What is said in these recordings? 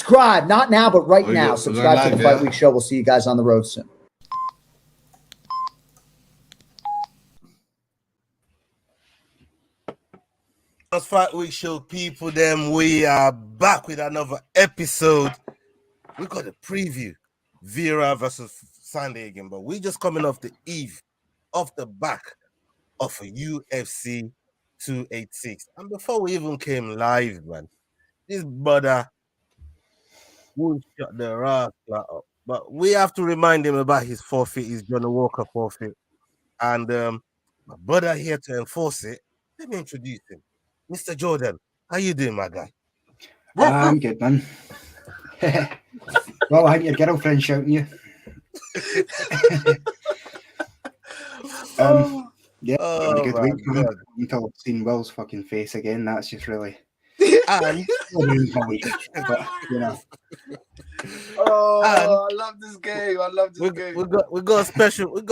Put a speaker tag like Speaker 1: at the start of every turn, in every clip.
Speaker 1: subscribe. Not now, but right now. Subscribe to the Fight Week Show. We'll see you guys on the road soon.
Speaker 2: Fight Week Show people, then we are back with another episode. We got a preview, Vera versus Sandhagen, but we just coming off the eve, off the back of a UFC 286. And before we even came live, man, this brother will shut the ass flat up. But we have to remind him about his forfeit, his Johnny Walker forfeit. And my brother here to enforce it. Let me introduce him. Mr. Jordan, how you doing, my guy?
Speaker 3: I'm good, man. Well, I think your girlfriend's shouting you. Yeah, a good week until I've seen Will's fucking face again. That's just really.
Speaker 2: And
Speaker 3: but, you know.
Speaker 4: I love this game. I love this game.
Speaker 2: We got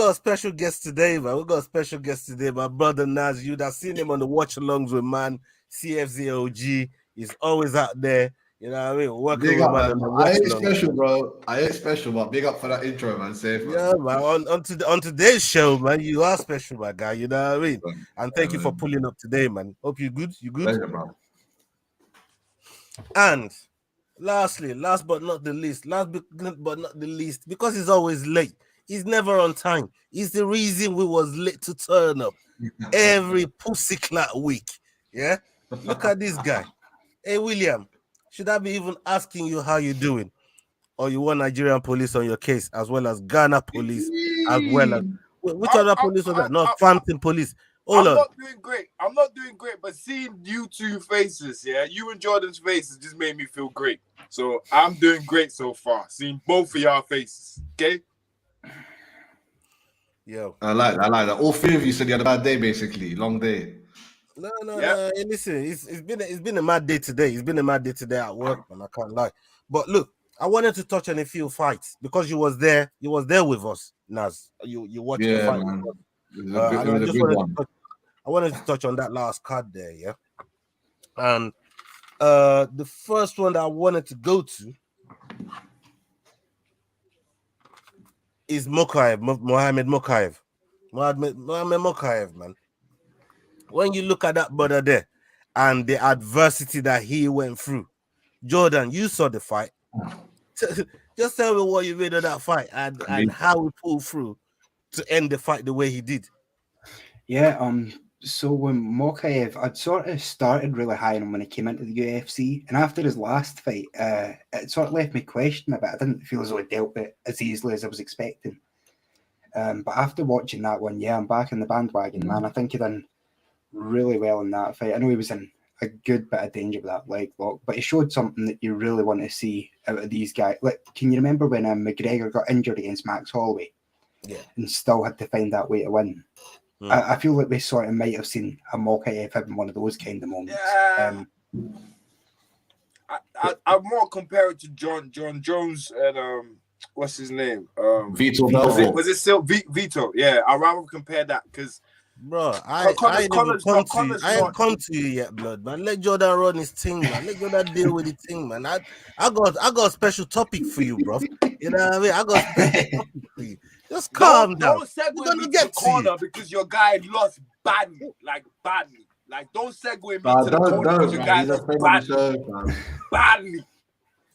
Speaker 2: a special guest today, man. We got a special guest today. My brother Naz. You'd have seen him on the watch alongs with man CFZOG. He's always out there. You know what I mean? Working
Speaker 4: big
Speaker 2: with
Speaker 4: up,
Speaker 2: man.
Speaker 4: I ain't special, bro. I ain't special, but big up for that intro, man. Safe, man.
Speaker 2: Yeah, man. On today's show, man, you are special, my guy. You know what I mean? And thank you for pulling up today, man. Hope you good. You good?
Speaker 4: Pleasure, bro.
Speaker 2: And lastly, last but not the least, because he's always late. He's never on time. He's the reason we was late to turn up every pussyclat week. Yeah? Look at this guy. Hey, William, should I be even asking you how you doing? Or you want Nigerian police on your case, as well as Ghana police, as well as... Which other police was that? Not Phantom police.
Speaker 4: I'm not doing great, but seeing you two faces, yeah, you and Jordan's faces just made me feel great. So I'm doing great so far. Seeing both of y'all faces, okay?
Speaker 2: Yo.
Speaker 4: I like that. All three of you said you had a bad day, basically. Long day.
Speaker 2: No. Hey, listen, it's been a mad day today. It's been a mad day today at work, man. I can't lie. But look, I wanted to touch on a few fights because you was there with us, Naz. You watched the fight.
Speaker 4: Man.
Speaker 2: I wanted to touch on that last card there, yeah. And the first one that I wanted to go to is Mohamed Mokaev, man. When you look at that brother there and the adversity that he went through, Jordan, you saw the fight. Just tell me what you made of that fight and how he pulled through to end the fight the way he did.
Speaker 3: Yeah, so when Mokaev, I'd sort of started really high on him when he came into the UFC, and after his last fight, it sort of left me questioning a bit. I didn't feel as though he dealt with it as easily as I was expecting. But after watching that one, yeah, I'm back in the bandwagon, man. I think he done really well in that fight. I know he was in a good bit of danger with that leg lock, but he showed something that you really want to see out of these guys. Like, can you remember when McGregor got injured against Max Holloway?
Speaker 2: Yeah. And
Speaker 3: still had to find that way to win. I feel like we sort of might have seen a Mokaev having one of those kind of moments.
Speaker 4: Yeah. I more compare it to John Jones and what's his name?
Speaker 5: Vito.
Speaker 4: Was it still Vito? Yeah, I'd rather compare that because
Speaker 2: bro, I ain't come to you yet, blood, man. Let Jordan run his thing, man. Let Jordan deal with the thing, man. I got a special topic for you, bro. You know what I mean? I got a special topic for you. Just calm down.
Speaker 4: Don't segue me to the corner because your guy lost badly. Like, don't segue me to the corner because your guy lost badly.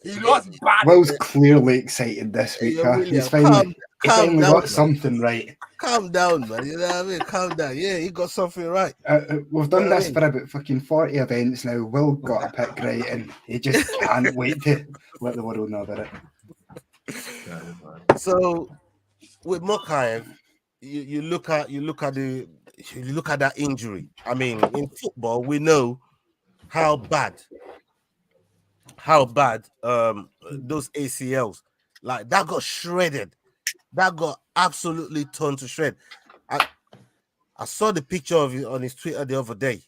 Speaker 4: He lost badly.
Speaker 3: Will's clearly excited this week. He's finally got something right.
Speaker 2: Calm down, man. You know what I mean? Calm down. Yeah, he got something right.
Speaker 3: We've done this for about fucking 40 events now. Will got a pick right, and he just can't wait to let the world know about
Speaker 2: it. So, with Mokaev, you look at that injury. I mean, in football, we know how bad those ACLs, like, that got shredded. That got absolutely torn to shred. I saw the picture of it on his Twitter the other day.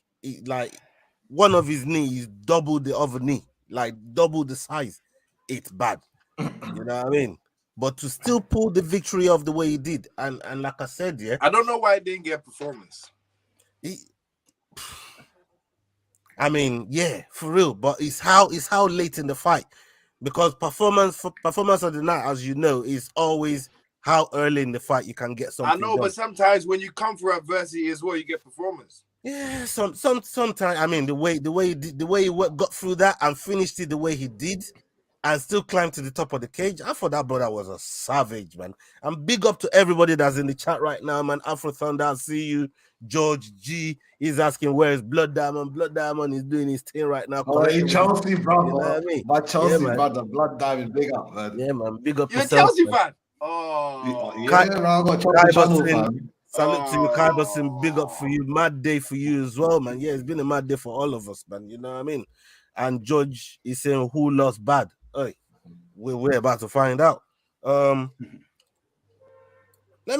Speaker 2: Like, one of his knees doubled the other knee, like double the size. It's bad. You know what I mean? But to still pull the victory off the way he did, and like I said, yeah,
Speaker 4: I don't know why he didn't get performance.
Speaker 2: I mean, yeah, for real. But it's how late in the fight. because performance of the night, as you know, is always how early in the fight you can get something.
Speaker 4: I know, but sometimes when you come for adversity as well, you get performance.
Speaker 2: Yeah, sometimes. I mean, the way he got through that and finished it the way he did, and still climbed to the top of the cage. I thought that brother was a savage, man. And big up to everybody that's in the chat right now, man. Afro Thunder, I see you. George G is asking where is Blood Diamond. Blood Diamond is doing his thing right now.
Speaker 5: Oh, hey, Chelsea, brother.
Speaker 2: You know what I mean?
Speaker 5: My Chelsea brother, Blood Diamond, big up, man.
Speaker 2: Yeah, man. Big up.
Speaker 4: You're
Speaker 2: yourself,
Speaker 4: a Chelsea
Speaker 2: man.
Speaker 4: fan. Oh,
Speaker 5: yeah, man. I got Chelsea channel, fan.
Speaker 2: Salute to you, Kai Boston. Big up for you. Mad day for you as well, man. Yeah, it's been a mad day for all of us, man. You know what I mean? And George is saying who lost bad. Hey, we're about to find out. Let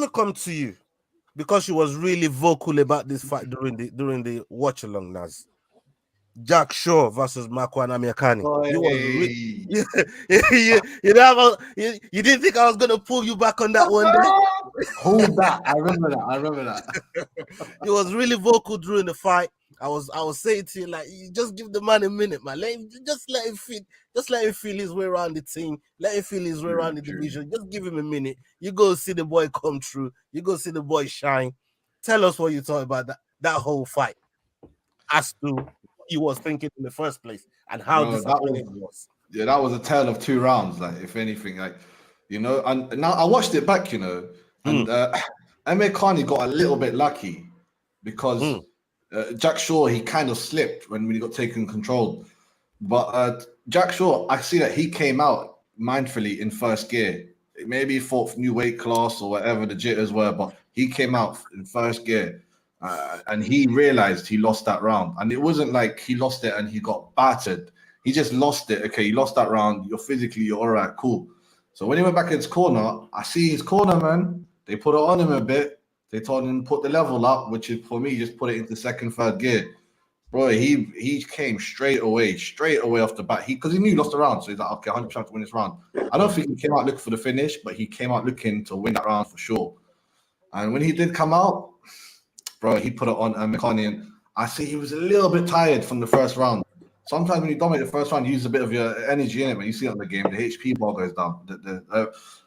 Speaker 2: me come to you because she was really vocal about this fight during the watch along, Naz. Jack Shaw versus Makwan Amikani. You didn't think I was gonna pull you back on that one day?
Speaker 5: Hold that. I remember that.
Speaker 2: He was really vocal during the fight. I was saying to you, like, you just give the man a minute, man. Let him feel his way around the team. Let him feel his way around the division. Just give him a minute. You go see the boy come through. You go see the boy shine. Tell us what you thought about that whole fight. As to he was thinking in the first place and how disappointing it was.
Speaker 5: Yeah, that was a tale of two rounds. Like, if anything, like, you know, and now I watched it back, you know, and Amir Khani got a little bit lucky because Jack Shaw, he kind of slipped when he got taken control. But Jack Shaw, I see that he came out mindfully in first gear. Maybe he fought for new weight class or whatever the jitters were, but he came out in first gear. And he realized he lost that round. And it wasn't like he lost it and he got battered. He just lost it. Okay, you lost that round. You're all right, cool. So when he went back in his corner, I see his corner, man. They put it on him a bit. They told him put the level up, which is, for me, just put it into second, third gear. Bro, he came straight away off the bat. Because he knew he lost the round. So he's like, okay, 100% to win this round. I don't think he came out looking for the finish, but he came out looking to win that round for sure. And when he did come out, bro, he put it on McCartney, and I see he was a little bit tired from the first round. Sometimes when you dominate the first round, you use a bit of your energy in it. When you see it in the game, the HP bar goes down.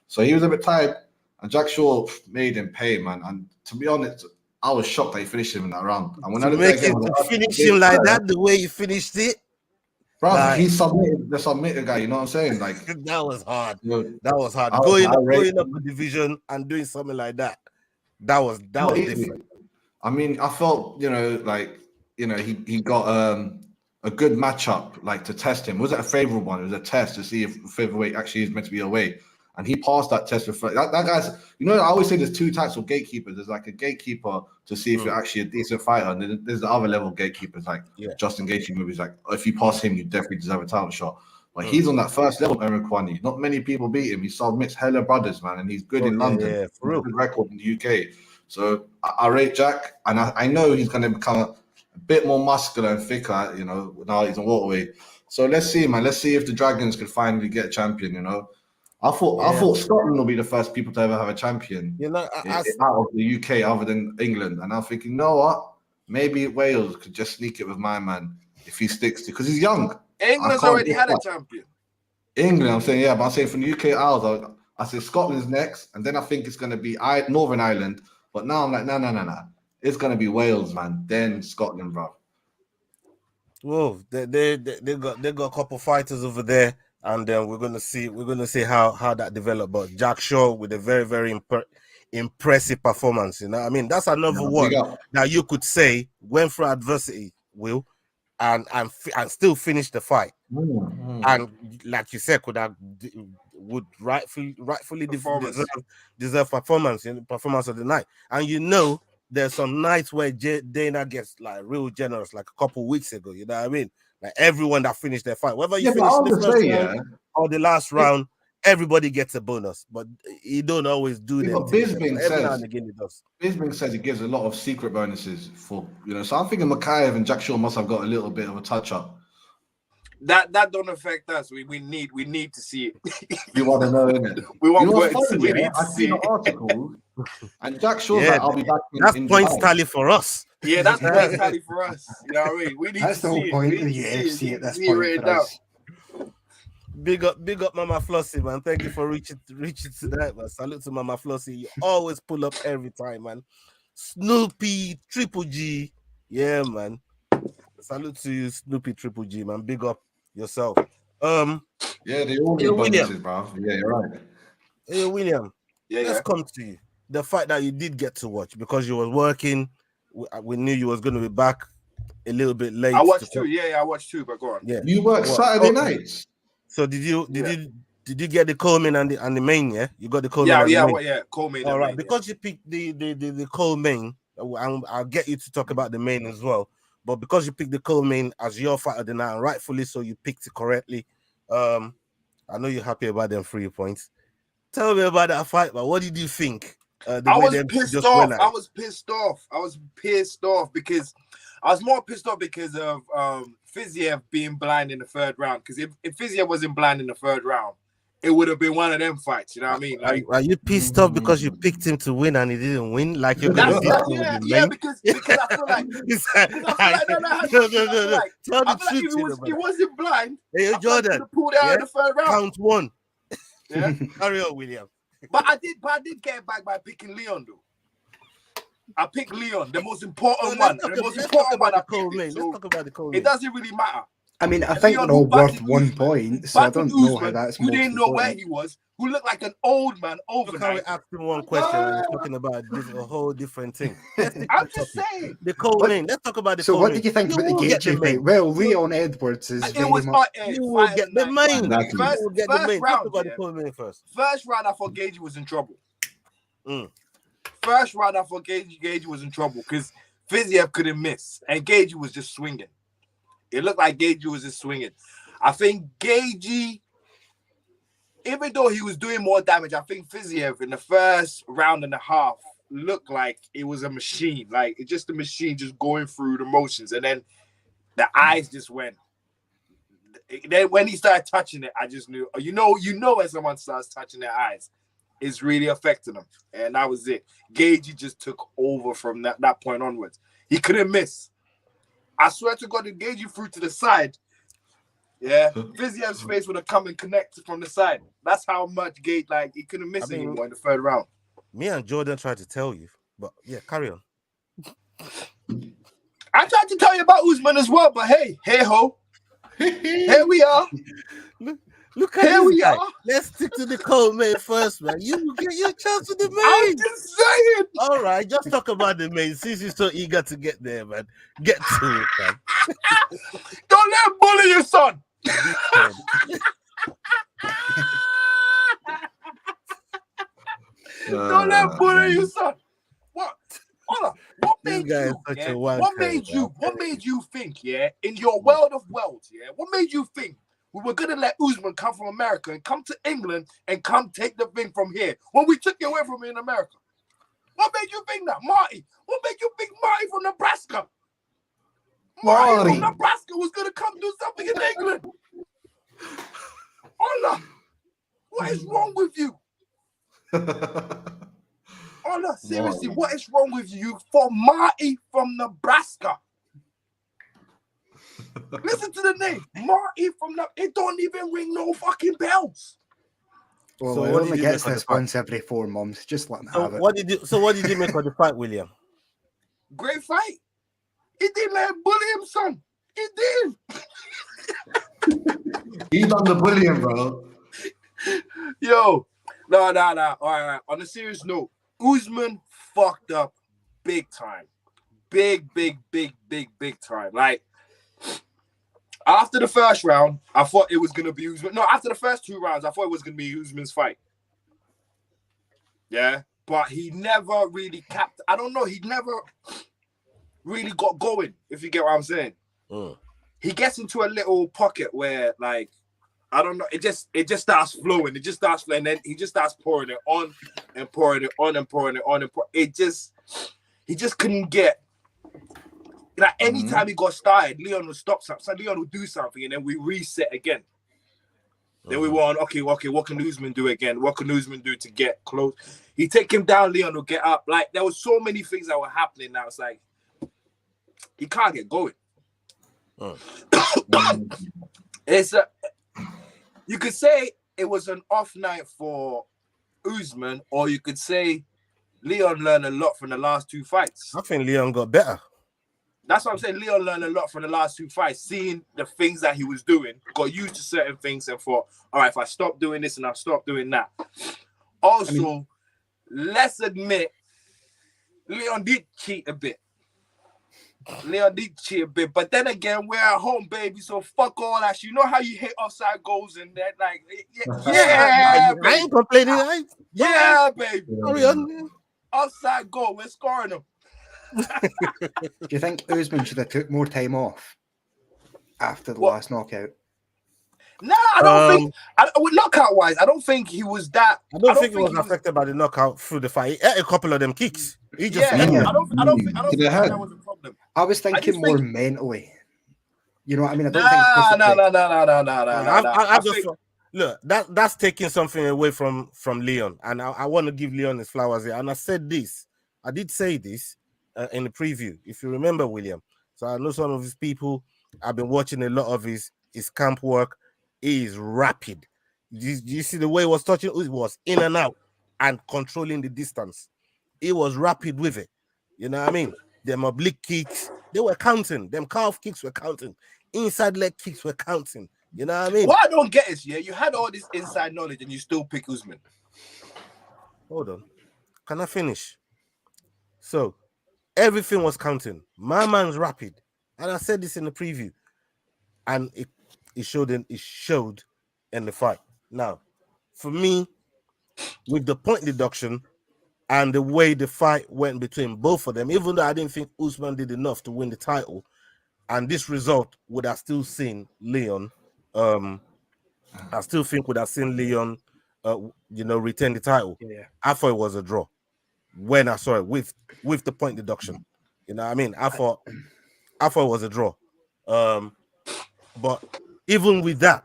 Speaker 5: So he was a bit tired, and Jack Shaw made him pay, man. And to be honest, I was shocked that he finished him in that round. And when
Speaker 2: finish him like that, the way he finished it,
Speaker 5: bro, he submitted the submitter guy. You know what I'm saying? Like
Speaker 2: that was hard. That was hard. Going up the division and doing something like that. That was different.
Speaker 5: I mean, I felt, you know, like, you know, he got a good matchup, like, to test him. It wasn't a favorable one. It was a test to see if featherweight actually is meant to be away. And he passed that test. That guy's, you know, I always say there's two types of gatekeepers. There's like a gatekeeper to see if you're actually a decent fighter. And then there's the other level gatekeepers, like Justin Gaethje movies. Like, if you pass him, you definitely deserve a title shot. But he's on that first level, Aaron Kwani. Not many people beat him. He submits hella brothers, man. And he's good in London. Yeah, for real. Good record in the UK. So I rate Jack, and I know he's going to become a bit more muscular and thicker, you know, now he's on welterweight. So let's see, man. Let's see if the Dragons could finally get a champion, you know. I thought Scotland will be the first people to ever have a champion, you know, out of the UK other than England. And I'm thinking, you know what? Maybe Wales could just sneak it with my man if he sticks to, because he's young.
Speaker 4: England's already had a champion.
Speaker 5: England, I'm saying, yeah, but I'm saying from the UK Isles, I say Scotland's next, and then I think it's going to be Northern Ireland. But now I'm like, no. It's gonna be Wales, man. Then Scotland, bro.
Speaker 2: Whoa, they got a couple fighters over there, and then we're gonna see how that developed. But Jack Shaw with a very, very impressive performance. You know, I mean, that's another one that you could say went through adversity, Will, and still finish the fight. And like you said, would rightfully deserve performance in the performance of the night. And you know, there's some nights where Dana gets like real generous, like a couple weeks ago. You know what I mean? Like everyone that finished their fight, whether you finish the first round or the last round, everybody gets a bonus. But he don't always do that.
Speaker 5: Bisping says he gives a lot of secret bonuses for, you know. So I'm thinking Makayev and Jack Shaw must have got a little bit of a touch up.
Speaker 4: That don't affect us. We need to see it.
Speaker 5: You want to know, innit?
Speaker 4: We want
Speaker 5: I've seen an article, and Jack Shaw's like, I'll be back in
Speaker 2: points tally for us.
Speaker 4: Yeah, that's points tally for us. You know what I mean? We need
Speaker 3: that's
Speaker 4: to
Speaker 3: the whole
Speaker 4: see
Speaker 3: point
Speaker 4: it.
Speaker 3: of the UFC at this point for us.
Speaker 2: Big up, Mama Flossie, man. Thank you for reaching tonight, man. Salute to Mama Flossie. You always pull up every time, man. Snoopy, Triple G. Yeah, man. Salute to you, Snoopy, Triple G, man. Big up yourself.
Speaker 5: Yeah, they all need bonuses, bro. Yeah, you're right.
Speaker 2: Hey, William. Let's come to you. The fact that you did get to watch because you was working. We knew you was going to be back a little bit late.
Speaker 4: I watched two. Yeah, I watched two, but go on.
Speaker 2: Yeah.
Speaker 5: You work Saturday nights.
Speaker 2: So did you get the Coleman and the main? Yeah, you got the Coleman.
Speaker 4: Coleman.
Speaker 2: All right, because you picked the Coleman, I'll get you to talk about the main as well. But because you picked the Coleman as your fight of the night, and rightfully so, you picked it correctly. I know you're happy about them 3 points. Tell me about that fight, but what did you think?
Speaker 4: I was pissed off. I was pissed off because I was more pissed off because of Fiziev being blind in the third round. Because if Fiziev wasn't blind in the third round, it would have been one of them fights. You know what I mean? Like,
Speaker 2: are you pissed off because you picked him to win and he didn't win? Like you're gonna
Speaker 4: because I feel like no. Tell the truth. He wasn't blind.
Speaker 2: Hey, Jordan,
Speaker 4: pulled out in the third round.
Speaker 2: Count one.
Speaker 4: Yeah,
Speaker 2: carry on, William.
Speaker 4: But I did get back by picking Leon though. I picked Leon, the most important one.
Speaker 2: Let's talk about the Coleman.
Speaker 4: It doesn't really matter.
Speaker 3: I mean, I think they're all worth 1 point, so I don't know how that's more.
Speaker 4: Who didn't know where he was, who looked like an old man overnight.
Speaker 2: Look how we asked him one question and we're talking about a whole different thing.
Speaker 4: I'm just saying.
Speaker 2: The Coleman. Let's talk about the Coleman.
Speaker 3: So what did you think about the Gaethje fight? Well, Leon Edwards is very much...
Speaker 2: You will get the main.
Speaker 4: First round,
Speaker 2: talk about the Coleman first.
Speaker 4: First round, I thought Gaethje was in trouble. First round, I thought Gaethje was in trouble because Fiziev couldn't miss, and Gaethje was just swinging. It looked like Gaethje was just swinging. I think Gaethje, even though he was doing more damage, I think Fiziev in the first round and a half looked like it was a machine, like it's just a machine just going through the motions, and then the eyes just went. Then when he started touching it, I just knew. You know, when someone starts touching their eyes, it's really affecting them, and that was it. Gaethje just took over from that point onwards. He couldn't miss. I swear to God, if Gaethje threw to the side, Fiziev's face would have come and connected from the side. That's how much Gaethje, like, he couldn't miss anymore in the third round.
Speaker 2: Me and Jordan tried to tell you, but yeah, carry on.
Speaker 4: I tried to tell you about Usman as well, but hey ho, here we are.
Speaker 2: Look at here we guy. Are. Let's stick to the Coleman first, man. You get your chance with the main.
Speaker 4: I'm just saying.
Speaker 2: All right, just talk about the main. Since you're so eager to get there, man, get to it, man.
Speaker 4: Don't let him bully your son. Don't let him bully your son. What? Hold on. What made you think, in your world of worlds, what made you think we were gonna let Usman come from America and come to England and come take the thing from here when we took it away from him in America? What made you think that, Marty? What made you think Marty from Nebraska? Marty from Nebraska was gonna come do something in England. Allah, what is wrong with you? Allah, seriously, what is wrong with you for Marty from Nebraska? Listen to the name, Marty from the. It don't even ring no fucking bells.
Speaker 3: Well, so it only gets this once every 4 months. Just let me have it.
Speaker 2: What did you make of the fight, William?
Speaker 4: Great fight. He didn't let him bully him, son. He did.
Speaker 5: He done the bullying, bro.
Speaker 4: Yo, no. All right. On a serious note, Usman fucked up big time. Big time. Like. After the first round, I thought it was going to be Usman. No, after the first 2 rounds, I thought it was going to be Usman's fight. Yeah, but he never really capped. I don't know. He never really got going, if you get what I'm saying. He gets into a little pocket where, like, I don't know. It just starts flowing. It just starts flowing. And then he just starts pouring it on and pouring it on and pouring it on. He just couldn't get. Like anytime he got started, Leon would stop something. So Leon would do something, and then we reset again. Then we were on, okay, what can Usman do again? What can Usman do to get close? He take him down, Leon will get up. Like, there was so many things that were happening now. It's like, he can't get going. You could say it was an off night for Usman, or you could say Leon learned a lot from the last two fights.
Speaker 2: I think Leon got better.
Speaker 4: That's what I'm saying. Leon learned a lot from the last two fights, seeing the things that he was doing, got used to certain things, and thought, all right, if I stop doing this and I stop doing that. Also, let's admit, Leon did cheat a bit. But then again, we're at home, baby, so fuck all that. You know how you hit offside goals and that, like, yeah,
Speaker 2: I ain't complaining.
Speaker 4: Yeah, baby.
Speaker 2: Carry on.
Speaker 4: Offside goal, we're scoring them.
Speaker 3: Do you think Usman should have took more time off after the last knockout?
Speaker 4: No, I don't think. Knockout wise, I don't think he was that.
Speaker 2: I don't think he was affected by the knockout through the fight. He ate a couple of them kicks. He just
Speaker 4: I don't think that was a problem.
Speaker 3: I was thinking more mentally. You know what I mean? I don't think.
Speaker 2: No. Look, that's taking something away from Leon, and I want to give Leon his flowers here. And I did say this in the preview, if you remember, William. So I know some of his people. I've been watching a lot of his camp work. He is rapid. You see the way he was touching? It was in and out and controlling the distance. He was rapid with it. You know what I mean? Them oblique kicks, they were counting. Them calf kicks were counting. Inside leg kicks were counting. You know what I mean?
Speaker 4: What I don't get is, you had all this inside knowledge and you still pick Usman.
Speaker 2: Hold on. Can I finish? So, everything was counting. My man's rapid. And I said this in the preview. And it showed in the fight. Now, for me, with the point deduction and the way the fight went between both of them, even though I didn't think Usman did enough to win the title, and this result would have still seen Leon, I still think would have seen Leon, retain the title.
Speaker 3: Yeah.
Speaker 2: I thought it was a draw when I saw it with the point deduction. You know what I mean? I thought it was a draw. But even with that,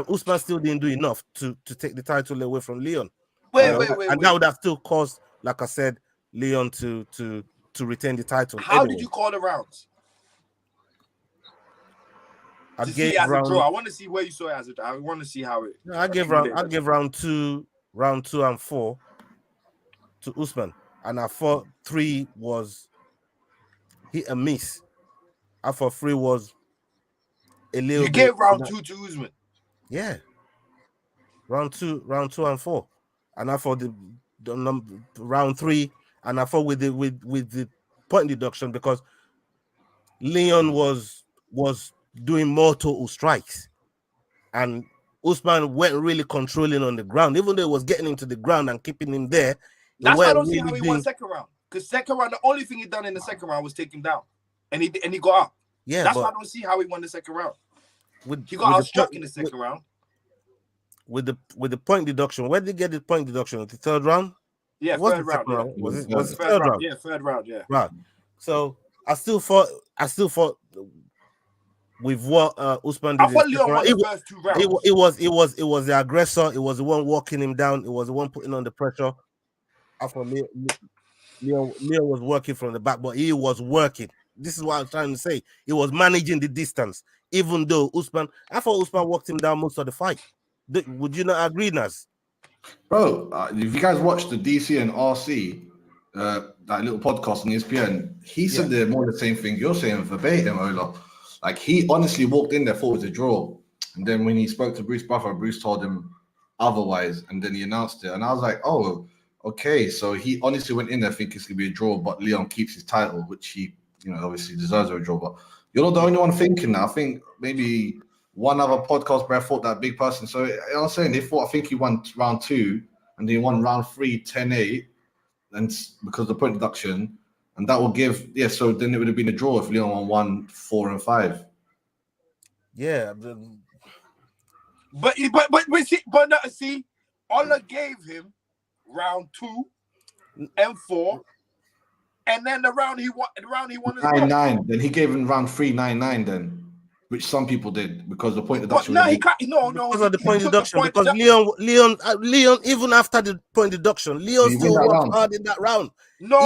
Speaker 2: Usman still didn't do enough to take the title away from Leon.
Speaker 4: Wait.
Speaker 2: That would have still caused, like I said, Leon to retain the title.
Speaker 4: How did you call the rounds? I want to see where you saw it as a draw. I want to see how it.
Speaker 2: I gave round 2 and 4 to Usman, and I thought 3 was hit and miss. I thought 3 was a little.
Speaker 4: You gave round 2 to Usman.
Speaker 2: Yeah, round 2 and 4, and I thought the round 3, and I thought with the point deduction, because Leon was doing more total strikes, and Usman weren't really controlling on the ground, even though he was getting into the ground and keeping him there.
Speaker 4: That's why I don't see how he won second round. Because second round, the only thing he done in the second round was take him down, and he got up.
Speaker 2: Yeah,
Speaker 4: that's why I don't see how he won the second round. He got outstruck in the second round. With
Speaker 2: the point deduction, where did he get the point deduction? The third round?
Speaker 4: Yeah, third round. Yeah.
Speaker 2: Was it third round?
Speaker 4: Yeah, third round. Yeah.
Speaker 2: Right. So I still thought with what Usman did.
Speaker 4: I thought Leon won the first 2 rounds.
Speaker 2: It was the aggressor. It was the one walking him down. It was the one putting on the pressure. I thought Leon was working from the back, but he was working. This is what I'm trying to say. He was managing the distance, even though I thought Usman walked him down most of the fight. Would you not agree, Naz?
Speaker 5: Bro, if you guys watch the DC and RC, that little podcast on ESPN, he said they're more the same thing you're saying verbatim, Ola. Like, he honestly walked in there, thought it was a draw. And then when he spoke to Bruce Buffer, Bruce told him otherwise, and then he announced it. And I was like, oh, okay. So he honestly went in there thinking it's going to be a draw, but Leon keeps his title, which he, obviously deserves a draw. But you're not the only one thinking that. I think maybe one other podcast where I thought that big person. So I'm saying I think he won round 2, and then he won round 3, 10-8, and because of the point deduction. And that will give, so then it would have been a draw if Leon won 1, 4, and 5.
Speaker 2: Yeah.
Speaker 4: But see, Ola gave him round 2 and 4, and then the round he won
Speaker 5: 9-9. Then he gave him round 3, 9-9 then, which some people did because the point deduction.
Speaker 4: But no, he can't. No.
Speaker 2: Because of the point deduction. Because Leon, even after the point deduction, Leon still worked hard in that round.
Speaker 4: No.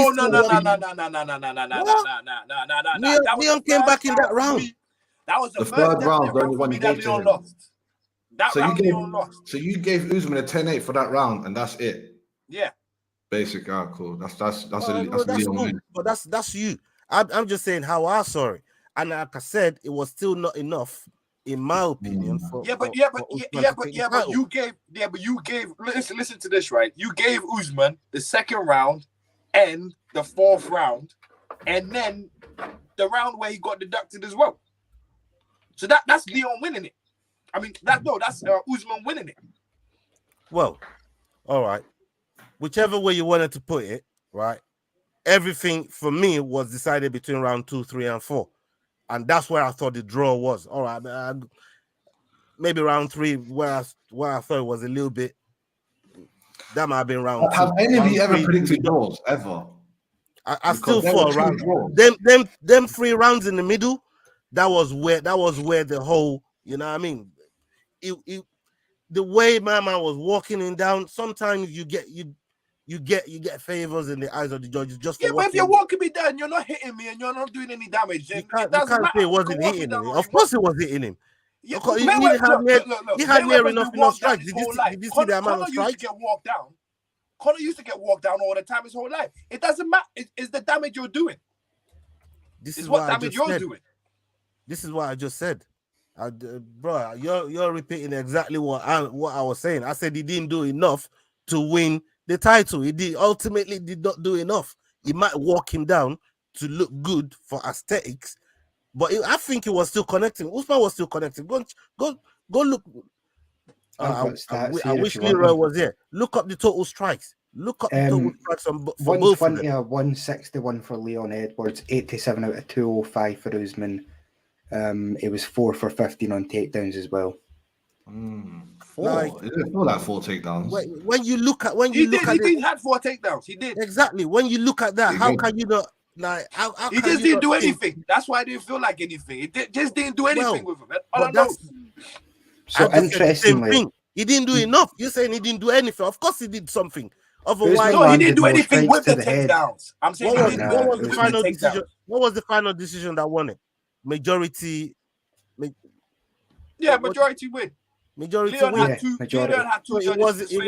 Speaker 2: Leon came back in that round.
Speaker 4: That was the
Speaker 5: third round.
Speaker 4: Leon lost. That round Leon lost.
Speaker 5: So you gave Usman a 10-8 for that round, and that's it.
Speaker 4: Yeah.
Speaker 5: Basic. Cool. That's
Speaker 2: cool.
Speaker 5: Leon.
Speaker 2: But that's you. I'm just saying how I saw it, and like I said, it was still not enough, in my opinion.
Speaker 4: But you gave. Listen to this, right? You gave Usman the second round and the fourth round, and then the round where he got deducted as well. So that's Leon winning it. I mean, that's Usman winning it.
Speaker 2: Well, all right. Whichever way you wanted to put it, right? Everything for me was decided between round 2, 3, and 4. And that's where I thought the draw was. All right. Maybe round 3, where I thought it was a little bit. That might have been round 2.
Speaker 5: Have any of you ever predicted draws, ever?
Speaker 2: I still thought around them 3 rounds in the middle, that was where the whole, you know what I mean? The way my man was walking him down, sometimes you get favors in the eyes of the judges. Just for
Speaker 4: but if you're walking me down, you're not hitting me, and you're not doing any damage.
Speaker 2: You can't say it wasn't hitting him. Of course, it was hitting him.
Speaker 4: Yeah,
Speaker 2: he had near enough strikes. Did you see the amount of strikes?
Speaker 4: Conor used to get walked down all the time his whole life. It doesn't matter. It's the damage you're doing.
Speaker 2: This is
Speaker 4: what damage you're doing.
Speaker 2: This is what I just said. Bro, you're repeating exactly what I was saying. I said he didn't do enough to win the title. He ultimately did not do enough. He might walk him down to look good for aesthetics, but I think he was still connecting. Usman was still connecting. Go look. I wish Leroy was here. Look up the total strikes. Look up the total strikes for both of them.
Speaker 3: 161 for Leon Edwards, 87 out of 205 for Usman. It was 4 for 15 on takedowns as well.
Speaker 5: 4? Like 4 takedowns.
Speaker 2: When you look at
Speaker 4: he had 4 takedowns. He did
Speaker 2: exactly. When you look at that, how can you not like?
Speaker 4: He just didn't do anything. That's why I didn't feel like anything. He just didn't do anything with him.
Speaker 3: So interestingly,
Speaker 2: he didn't do enough. You're saying he didn't do anything. Of course, he did something. Otherwise,
Speaker 4: he didn't do anything with the takedowns. I'm saying
Speaker 2: what was the final decision? What was the final decision that won it? Majority.
Speaker 4: Majority win.
Speaker 2: Majority
Speaker 4: Leon
Speaker 2: win.
Speaker 4: had two judges.
Speaker 2: It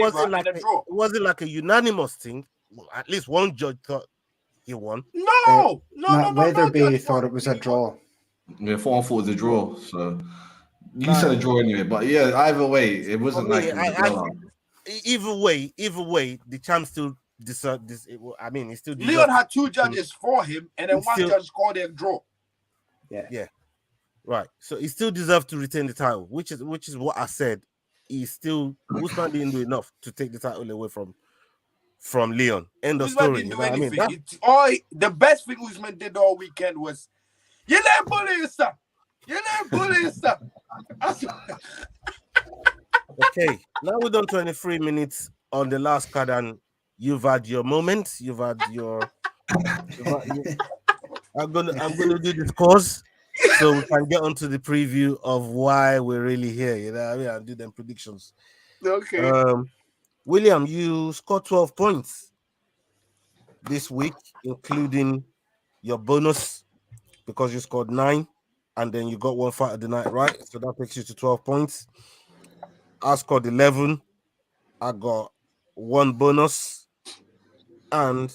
Speaker 2: wasn't like a unanimous thing. Well, at least one judge thought he won.
Speaker 4: No.
Speaker 3: Weatherby thought it was a draw.
Speaker 5: Yeah, 4-4 was a draw. So you said a draw anyway. But yeah, either way, it wasn't like.
Speaker 2: Either way, the champ still decided this. I mean, he still.
Speaker 4: Leon had 2 judges for him, and then one judge called it a draw.
Speaker 2: Yeah. Right. So he still deserves to retain the title, which is what I said. Usman didn't do enough to take the title away from Leon. End of story. You know what I mean?
Speaker 4: The best thing Usman did all weekend was you let bully yourself.
Speaker 2: Okay. Now we're done 23 minutes on the last card, and you've had your moments. You've had your. I'm gonna do the scores so we can get onto the preview of why we're really here. You know what I mean? I'll do them predictions.
Speaker 4: Okay.
Speaker 2: William, you scored 12 points this week, including your bonus because you scored 9 and then you got one fight of the night, right? So that takes you to 12 points. I scored 11. I got 1 bonus. And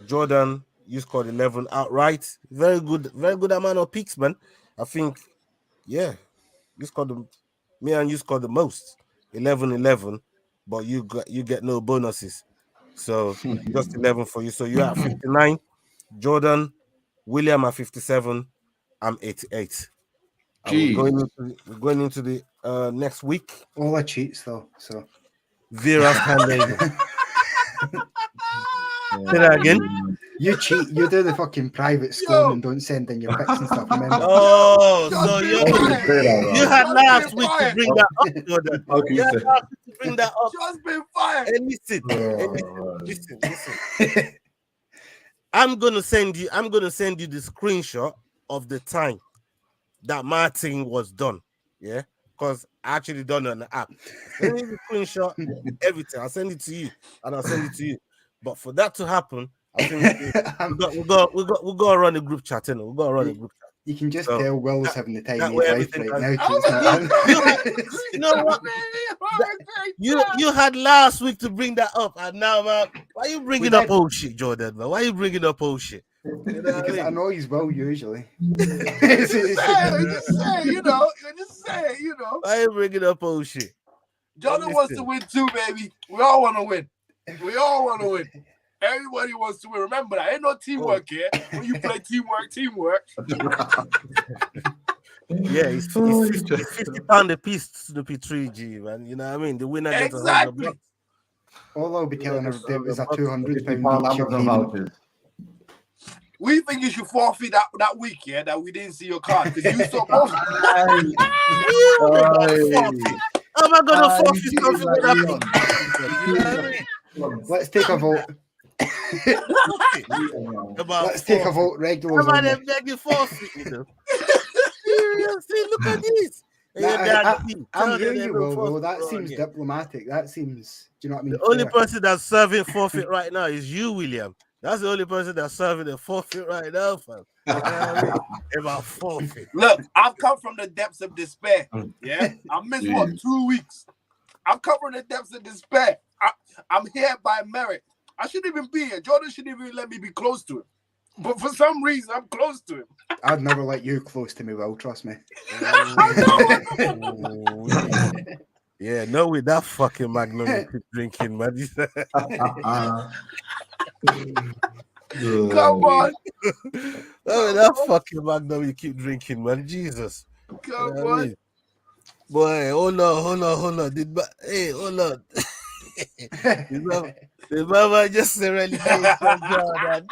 Speaker 2: Jordan, you scored 11 outright. Very good amount of picks, man. I think, you scored me and you scored the most. 11, but you get no bonuses. So just 11 for you. So you're at 59. Jordan, William at 57. I'm 88. We're going into the next week.
Speaker 3: All the cheats though. So
Speaker 2: Vera Sandhagen. Say that again.
Speaker 3: You cheat. You do the fucking private school and don't send in your picks and stuff. Remember?
Speaker 2: Oh, so you had last week to bring that up, Jordan. You had last week to bring that up.
Speaker 4: Just been fired.
Speaker 2: And listen. I'm gonna send you the screenshot of the time that my thing was done. Yeah, because I actually done it on the app. Send me the screenshot, everything. I'll send it to you, and I'll send it to you. But for that to happen, I think we got to run a group chat. We'll go run a group chat.
Speaker 3: You can just
Speaker 2: So,
Speaker 3: tell Will's having the time
Speaker 2: that
Speaker 3: of
Speaker 2: way
Speaker 3: his life
Speaker 2: everything
Speaker 3: right
Speaker 2: has-
Speaker 3: now.
Speaker 2: You know what? You had last week to bring that up, and now, man, why are you bringing
Speaker 3: We
Speaker 2: up
Speaker 3: did.
Speaker 2: old shit, Jordan? Man? Why are you bringing up old shit? You know what I
Speaker 3: Because it
Speaker 2: mean?
Speaker 3: annoys Will usually.
Speaker 4: Just say, you know.
Speaker 2: Why are you bringing up old shit?
Speaker 4: Jordan wants to win too, baby. We all want to win. Everybody wants to win. Remember that. Ain't no teamwork here. When you play teamwork.
Speaker 2: Yeah, it's 50 pound a piece to the P3G, man. You know what I mean? The winner gets
Speaker 4: Exactly.
Speaker 2: $100.
Speaker 3: All I'll be telling her
Speaker 2: Yeah,
Speaker 3: is a
Speaker 2: £100.
Speaker 3: £200
Speaker 5: £50
Speaker 3: each.
Speaker 5: Amazon vouchers.
Speaker 4: We think you should forfeit that week, yeah, that we didn't see your card. Because you supposed
Speaker 2: Am I gonna forfeit something when I pick? You know what I mean?
Speaker 3: Let's take a vote. Let's take a vote. Regulars
Speaker 2: Am I
Speaker 3: only.
Speaker 2: there begging forfeit? You know? See, look at this.
Speaker 3: I'm hearing you, Will, though. That seems diplomatic. That seems, do you know what I mean?
Speaker 2: The only
Speaker 3: fair.
Speaker 2: person that's serving forfeit right now is you, William. That's the only person that's serving the forfeit right now, fam. You know what I mean? About forfeit.
Speaker 4: Look, I've come from the depths of despair. Yeah, I missed what 2 weeks. I've come from the depths of despair. I'm here by merit. I shouldn't even be here. Jordan shouldn't even let me be close to him. But for some reason, I'm close to him.
Speaker 3: I'd never let you close to me, Will. Trust me.
Speaker 2: Yeah, no, with that fucking Magnum you keep drinking, man.
Speaker 4: Come on.
Speaker 2: No, with that fucking Magnum you keep drinking, man. Jesus.
Speaker 4: Come
Speaker 2: You know what I
Speaker 4: on.
Speaker 2: mean? Boy, hold on. Hold on. The mama just relegation, Jordan.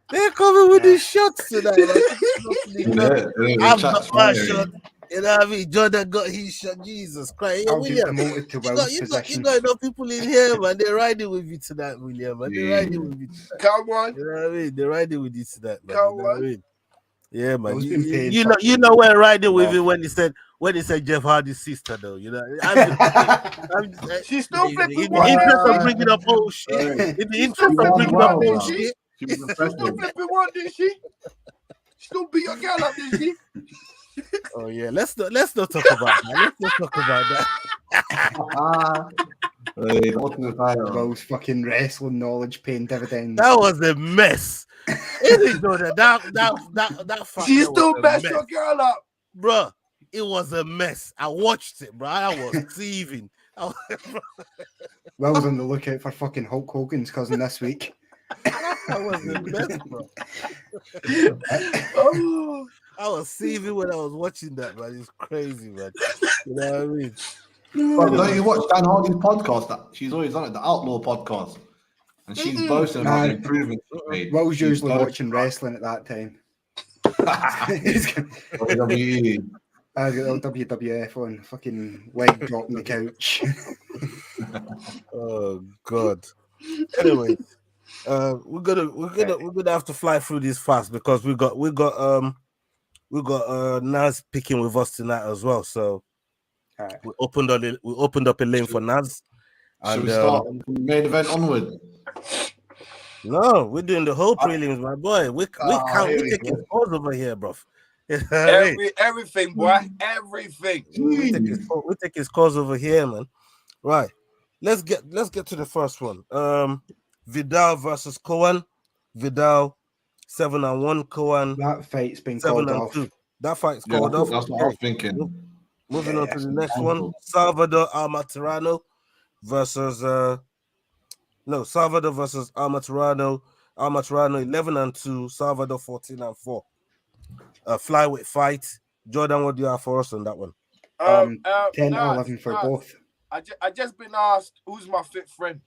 Speaker 2: They're coming with these shots tonight. I've got my shot. You know what I mean? Jordan got his shot. Jesus Christ. Hey,
Speaker 3: I'll be
Speaker 2: William,
Speaker 3: demoted to
Speaker 2: you
Speaker 3: Will's
Speaker 2: got
Speaker 3: position.
Speaker 2: enough people in here, man. They're riding with you tonight, William. Man. They're riding with you tonight.
Speaker 4: Come on.
Speaker 2: You know what I mean? They're riding with you tonight, man.
Speaker 4: Come
Speaker 2: You know what I
Speaker 4: on.
Speaker 2: mean? Yeah, man.
Speaker 3: Will's been paid
Speaker 2: You know,
Speaker 3: fucking
Speaker 2: we're riding with
Speaker 3: off.
Speaker 2: you when he said Jeff Hardy's sister, though. You know,
Speaker 4: She's still flipping
Speaker 2: in the
Speaker 4: one.
Speaker 2: interest of bringing up old shit. In the interest of bringing up old shit.
Speaker 4: She's still flipping one, did she? She still beat your girl up, did she?
Speaker 2: Oh yeah, let's not talk about that. Let's not talk about that.
Speaker 3: Will's fucking wrestling knowledge paying dividends.
Speaker 2: That was a mess. Isn't it, Jordan? That fight.
Speaker 4: She still messed your girl up,
Speaker 2: bro. It was a mess. I watched it, bro. I was seething.
Speaker 3: Will's on the lookout for fucking Hulk Hogan's cousin this week.
Speaker 2: That was a mess, bro. I was seething when I was watching that, man. It's crazy, man. You know what I mean?
Speaker 5: But don't you watch Dan Hardy's podcast? That she's always on it, the Outlaw podcast, and she's boasting about the improvements she's made.
Speaker 3: Will's usually watching wrestling at that time.
Speaker 5: WWE.
Speaker 3: I got the WWF on, fucking leg drop on the couch.
Speaker 2: Oh God. Anyway, we're gonna have to fly through this fast because we got Naz picking with us tonight as well. So
Speaker 3: right.
Speaker 2: we opened up a lane for Naz.
Speaker 5: Should we start from the main event onward?
Speaker 2: No, we're doing the whole prelims, my boy. We taking scores over here, bro.
Speaker 4: Everything, boy. Everything.
Speaker 2: We taking scores over here, man. Right. Let's get to the first one. Vidal versus Cohen. Vidal 7-1. Cohen.
Speaker 3: That fight's been called off.
Speaker 2: 7-2. That fight's called off.
Speaker 5: That's what I was thinking.
Speaker 2: Moving on to the next one. Salvador Almatirano versus Salvador versus Almatirano. Almatirano 11-2. Salvador 14-4. Flyweight fight. Jordan, what do you have for us on that one?
Speaker 3: 10-11 for both.
Speaker 4: I just been asked who's my fit friend.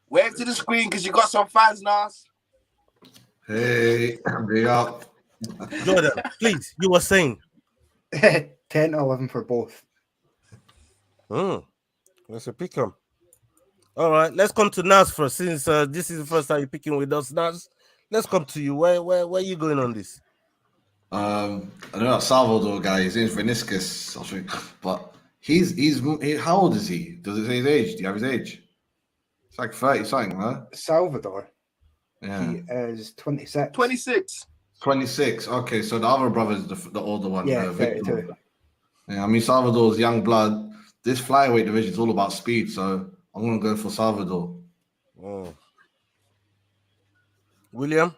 Speaker 4: Wave to the screen because you got some fans, Nas.
Speaker 5: Hey, big up.
Speaker 2: Jordan, please, you were saying
Speaker 3: 10-11 for both.
Speaker 2: Let's pick him. All right, let's come to Nas first. Since this is the first time you're picking with us, Nas, let's come to you. Where are you going on this?
Speaker 5: I know that Salvador guy. His name's Veniscus, I think, but he's how old is he? Does it say his age? Do you have his age? It's like 30 something, man.
Speaker 3: Salvador.
Speaker 5: Yeah.
Speaker 3: He is 26.
Speaker 4: 26.
Speaker 5: 26. Okay, so the other brother's the older one.
Speaker 3: Yeah,
Speaker 5: Victor.
Speaker 3: 32.
Speaker 5: Yeah, I mean Salvador's young blood. This flyweight division is all about speed, so I'm gonna go for Salvador.
Speaker 2: Oh. William?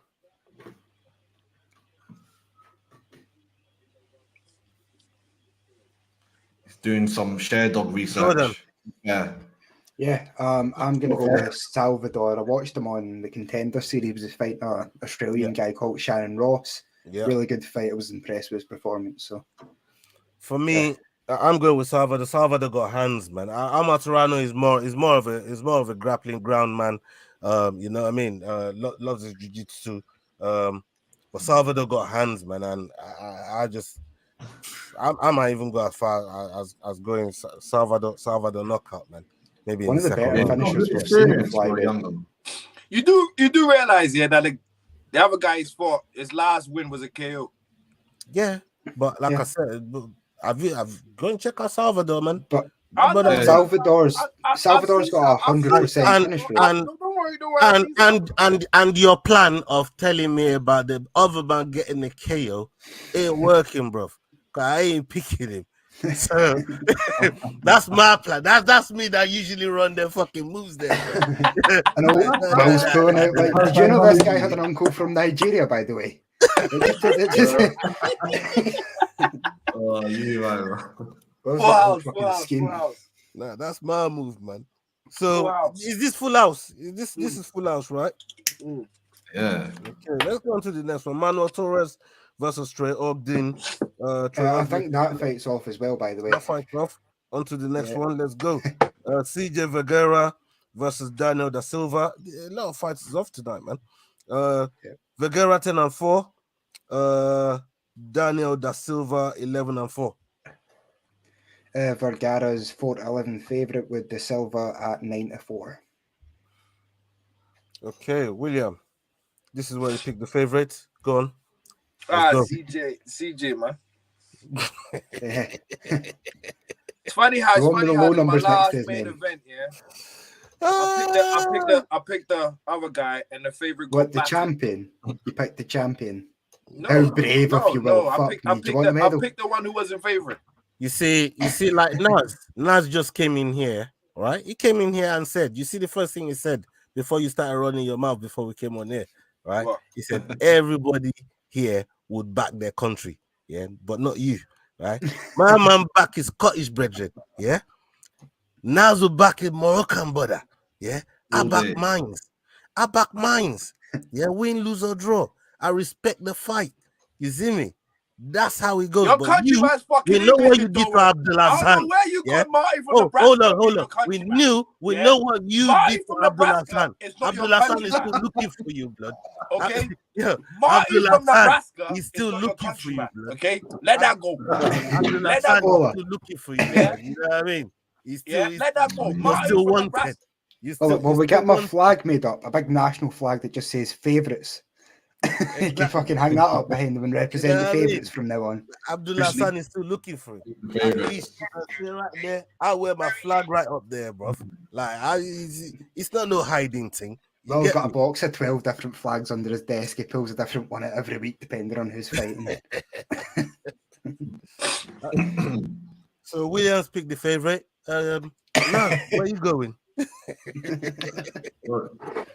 Speaker 5: He's doing some share dog research.
Speaker 2: Jordan.
Speaker 5: Yeah.
Speaker 3: Yeah, I'm going to go with Salvador. I watched him on the Contender Series. He was fighting an Australian guy called Shannon Ross.
Speaker 2: Yeah.
Speaker 3: Really good fight. I was impressed with his performance. So,
Speaker 2: For me, I'm going with Salvador. Salvador got hands, man. Amatorano is more of a grappling ground man. You know what I mean? Loves his jiu-jitsu. But Salvador got hands, man, and I might even go as far as going Salvador knockout, man. Maybe
Speaker 3: one
Speaker 2: in
Speaker 3: of
Speaker 2: the
Speaker 3: the
Speaker 2: second
Speaker 3: better
Speaker 2: round.
Speaker 3: finishers we've seen in flyweight.
Speaker 4: You do realize, yeah, that the other guy's fought, his last win was a KO.
Speaker 2: Yeah, but like I said, I've go and check out Salvador, man.
Speaker 3: But Salvador's got 100% finish rate.
Speaker 2: And your plan of telling me about the other man getting the KO ain't working, bro. I ain't picking him. So that's my plan. That's me that usually run their fucking moves there.
Speaker 3: I know Will's pulling out. Like, did you know this guy had an uncle from Nigeria, by the way?
Speaker 5: Oh, you
Speaker 4: Full house.
Speaker 2: Nah, that's my move, man. So is this full house? This is full house, right?
Speaker 5: Yeah.
Speaker 2: Okay, let's go on to the next one. Manuel Torres versus Trey Ogden.
Speaker 3: I think that fight's off as well, by the way.
Speaker 2: That fight's off. On to the next one. Let's go. CJ Vergara versus Daniel da Silva. A lot of fights is off tonight, man. Vergara 10-4. Daniel da Silva 11-4.
Speaker 3: Vergara's 4-11 favorite with da Silva at 9-4.
Speaker 2: Okay, William. This is where you pick the favorite. Go on.
Speaker 4: CJ, man. It's funny how my last main event, I picked the other guy and the favorite.
Speaker 3: What, the champion? You picked the champion. No, how brave of you, Will.
Speaker 4: I picked the one who wasn't favorite.
Speaker 2: You see, like Nas just came in here, right? He came in here and said, you see the first thing he said before you started running your mouth before we came on here, right? What? He said, everybody here would back their country, yeah, but not you, right? My man back his Scottish brethren, yeah. Nas will back his Moroccan brother, yeah. I back mines. Yeah, win, lose or draw. I respect the fight. You see me? That's how it goes.
Speaker 4: Your
Speaker 2: but
Speaker 4: country man's fucking.
Speaker 2: We know what you did for Abdullah's hand.
Speaker 4: Where you got Marty from Nebraska?
Speaker 2: Hold on. We know what you did for Abdullah's hand. Abdullah's hand is still looking for you, blood.
Speaker 4: Okay.
Speaker 2: Yeah.
Speaker 4: Marty from Nebraska.
Speaker 2: He's still looking for you, blood.
Speaker 4: Okay. Let that go.
Speaker 2: Abdullah's hand is still looking for you. Yeah. You know what I mean? He's still.
Speaker 4: Let that go.
Speaker 2: You're still wanted.
Speaker 3: Well, we get my flag made up, a big national flag that just says favourites. Exactly. You can fucking hang that up behind them and represent the favourites from now on.
Speaker 2: Abdullah's son is still looking for it. Right there. I wear my flag right up there, bro. Like, it's not no hiding thing.
Speaker 3: Will's got a box of 12 different flags under his desk. He pulls a different one out every week, depending on who's fighting.
Speaker 2: So Williams picked the favourite. Now, where are you going?
Speaker 5: I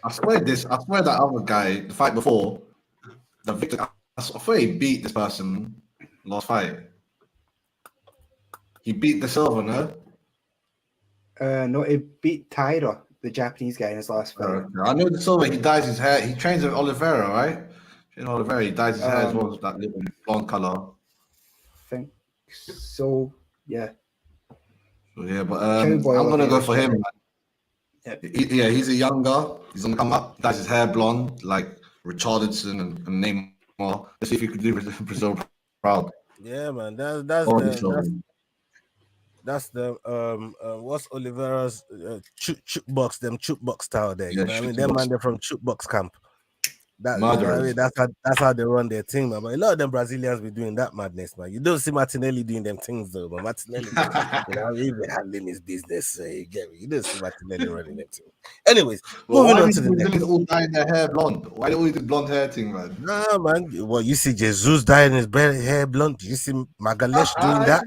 Speaker 5: swear that other guy, the fight before, the victor, I swear he beat this person last fight. He beat the Silva, no?
Speaker 3: No, he beat Tyra, the Japanese guy, in his last fight.
Speaker 5: I know the Silva, he dyes his hair. He trains with Oliveira, right? Oliveira, he dyes his hair as well as that little blonde color.
Speaker 3: I think so, yeah.
Speaker 5: So, yeah, but I'm gonna go for him. Yeah, he's a younger. He's gonna come up, dyes his hair blonde, like Richardson and Neymar. Let's see if he could do Brazil proud.
Speaker 2: Yeah, man. That's the what's Oliveira's chuk box, them chuk box style there. You know what I mean? Them man, they're from chuk box camp. That, you know what I mean? That's how they run their thing, man. But a lot of them Brazilians be doing that madness, man. You don't see Martinelli doing them things though, but Martinelli, you know, he be handling his business. So you get me? You don't see Martinelli running them things. Anyways, moving on to the next.
Speaker 5: All dyeing their hair blonde. Why they always do blonde hair thing, man?
Speaker 2: Nah, man. Well, you see Jesus dyeing his hair blonde. You see Magalhaes doing that.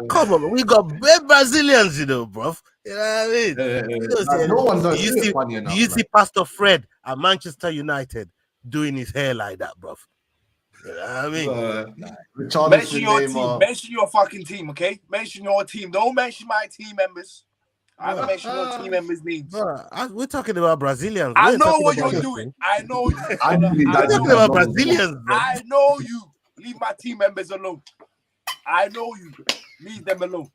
Speaker 2: Come on, man. We got Brazilians, you know, bro. You know what I mean? You see Pastor Fred at Manchester United doing his hair like that, bro. You know what I mean?
Speaker 4: Mention your team. Mention your fucking team, okay? Mention your team. Don't mention my team members. I haven't mentioned your team members' names.
Speaker 2: We're talking about Brazilians.
Speaker 4: I know what you're doing. I know you.
Speaker 2: We're talking about Brazilians. Bro.
Speaker 4: I know you. Leave my team members alone. I know you. Leave them alone.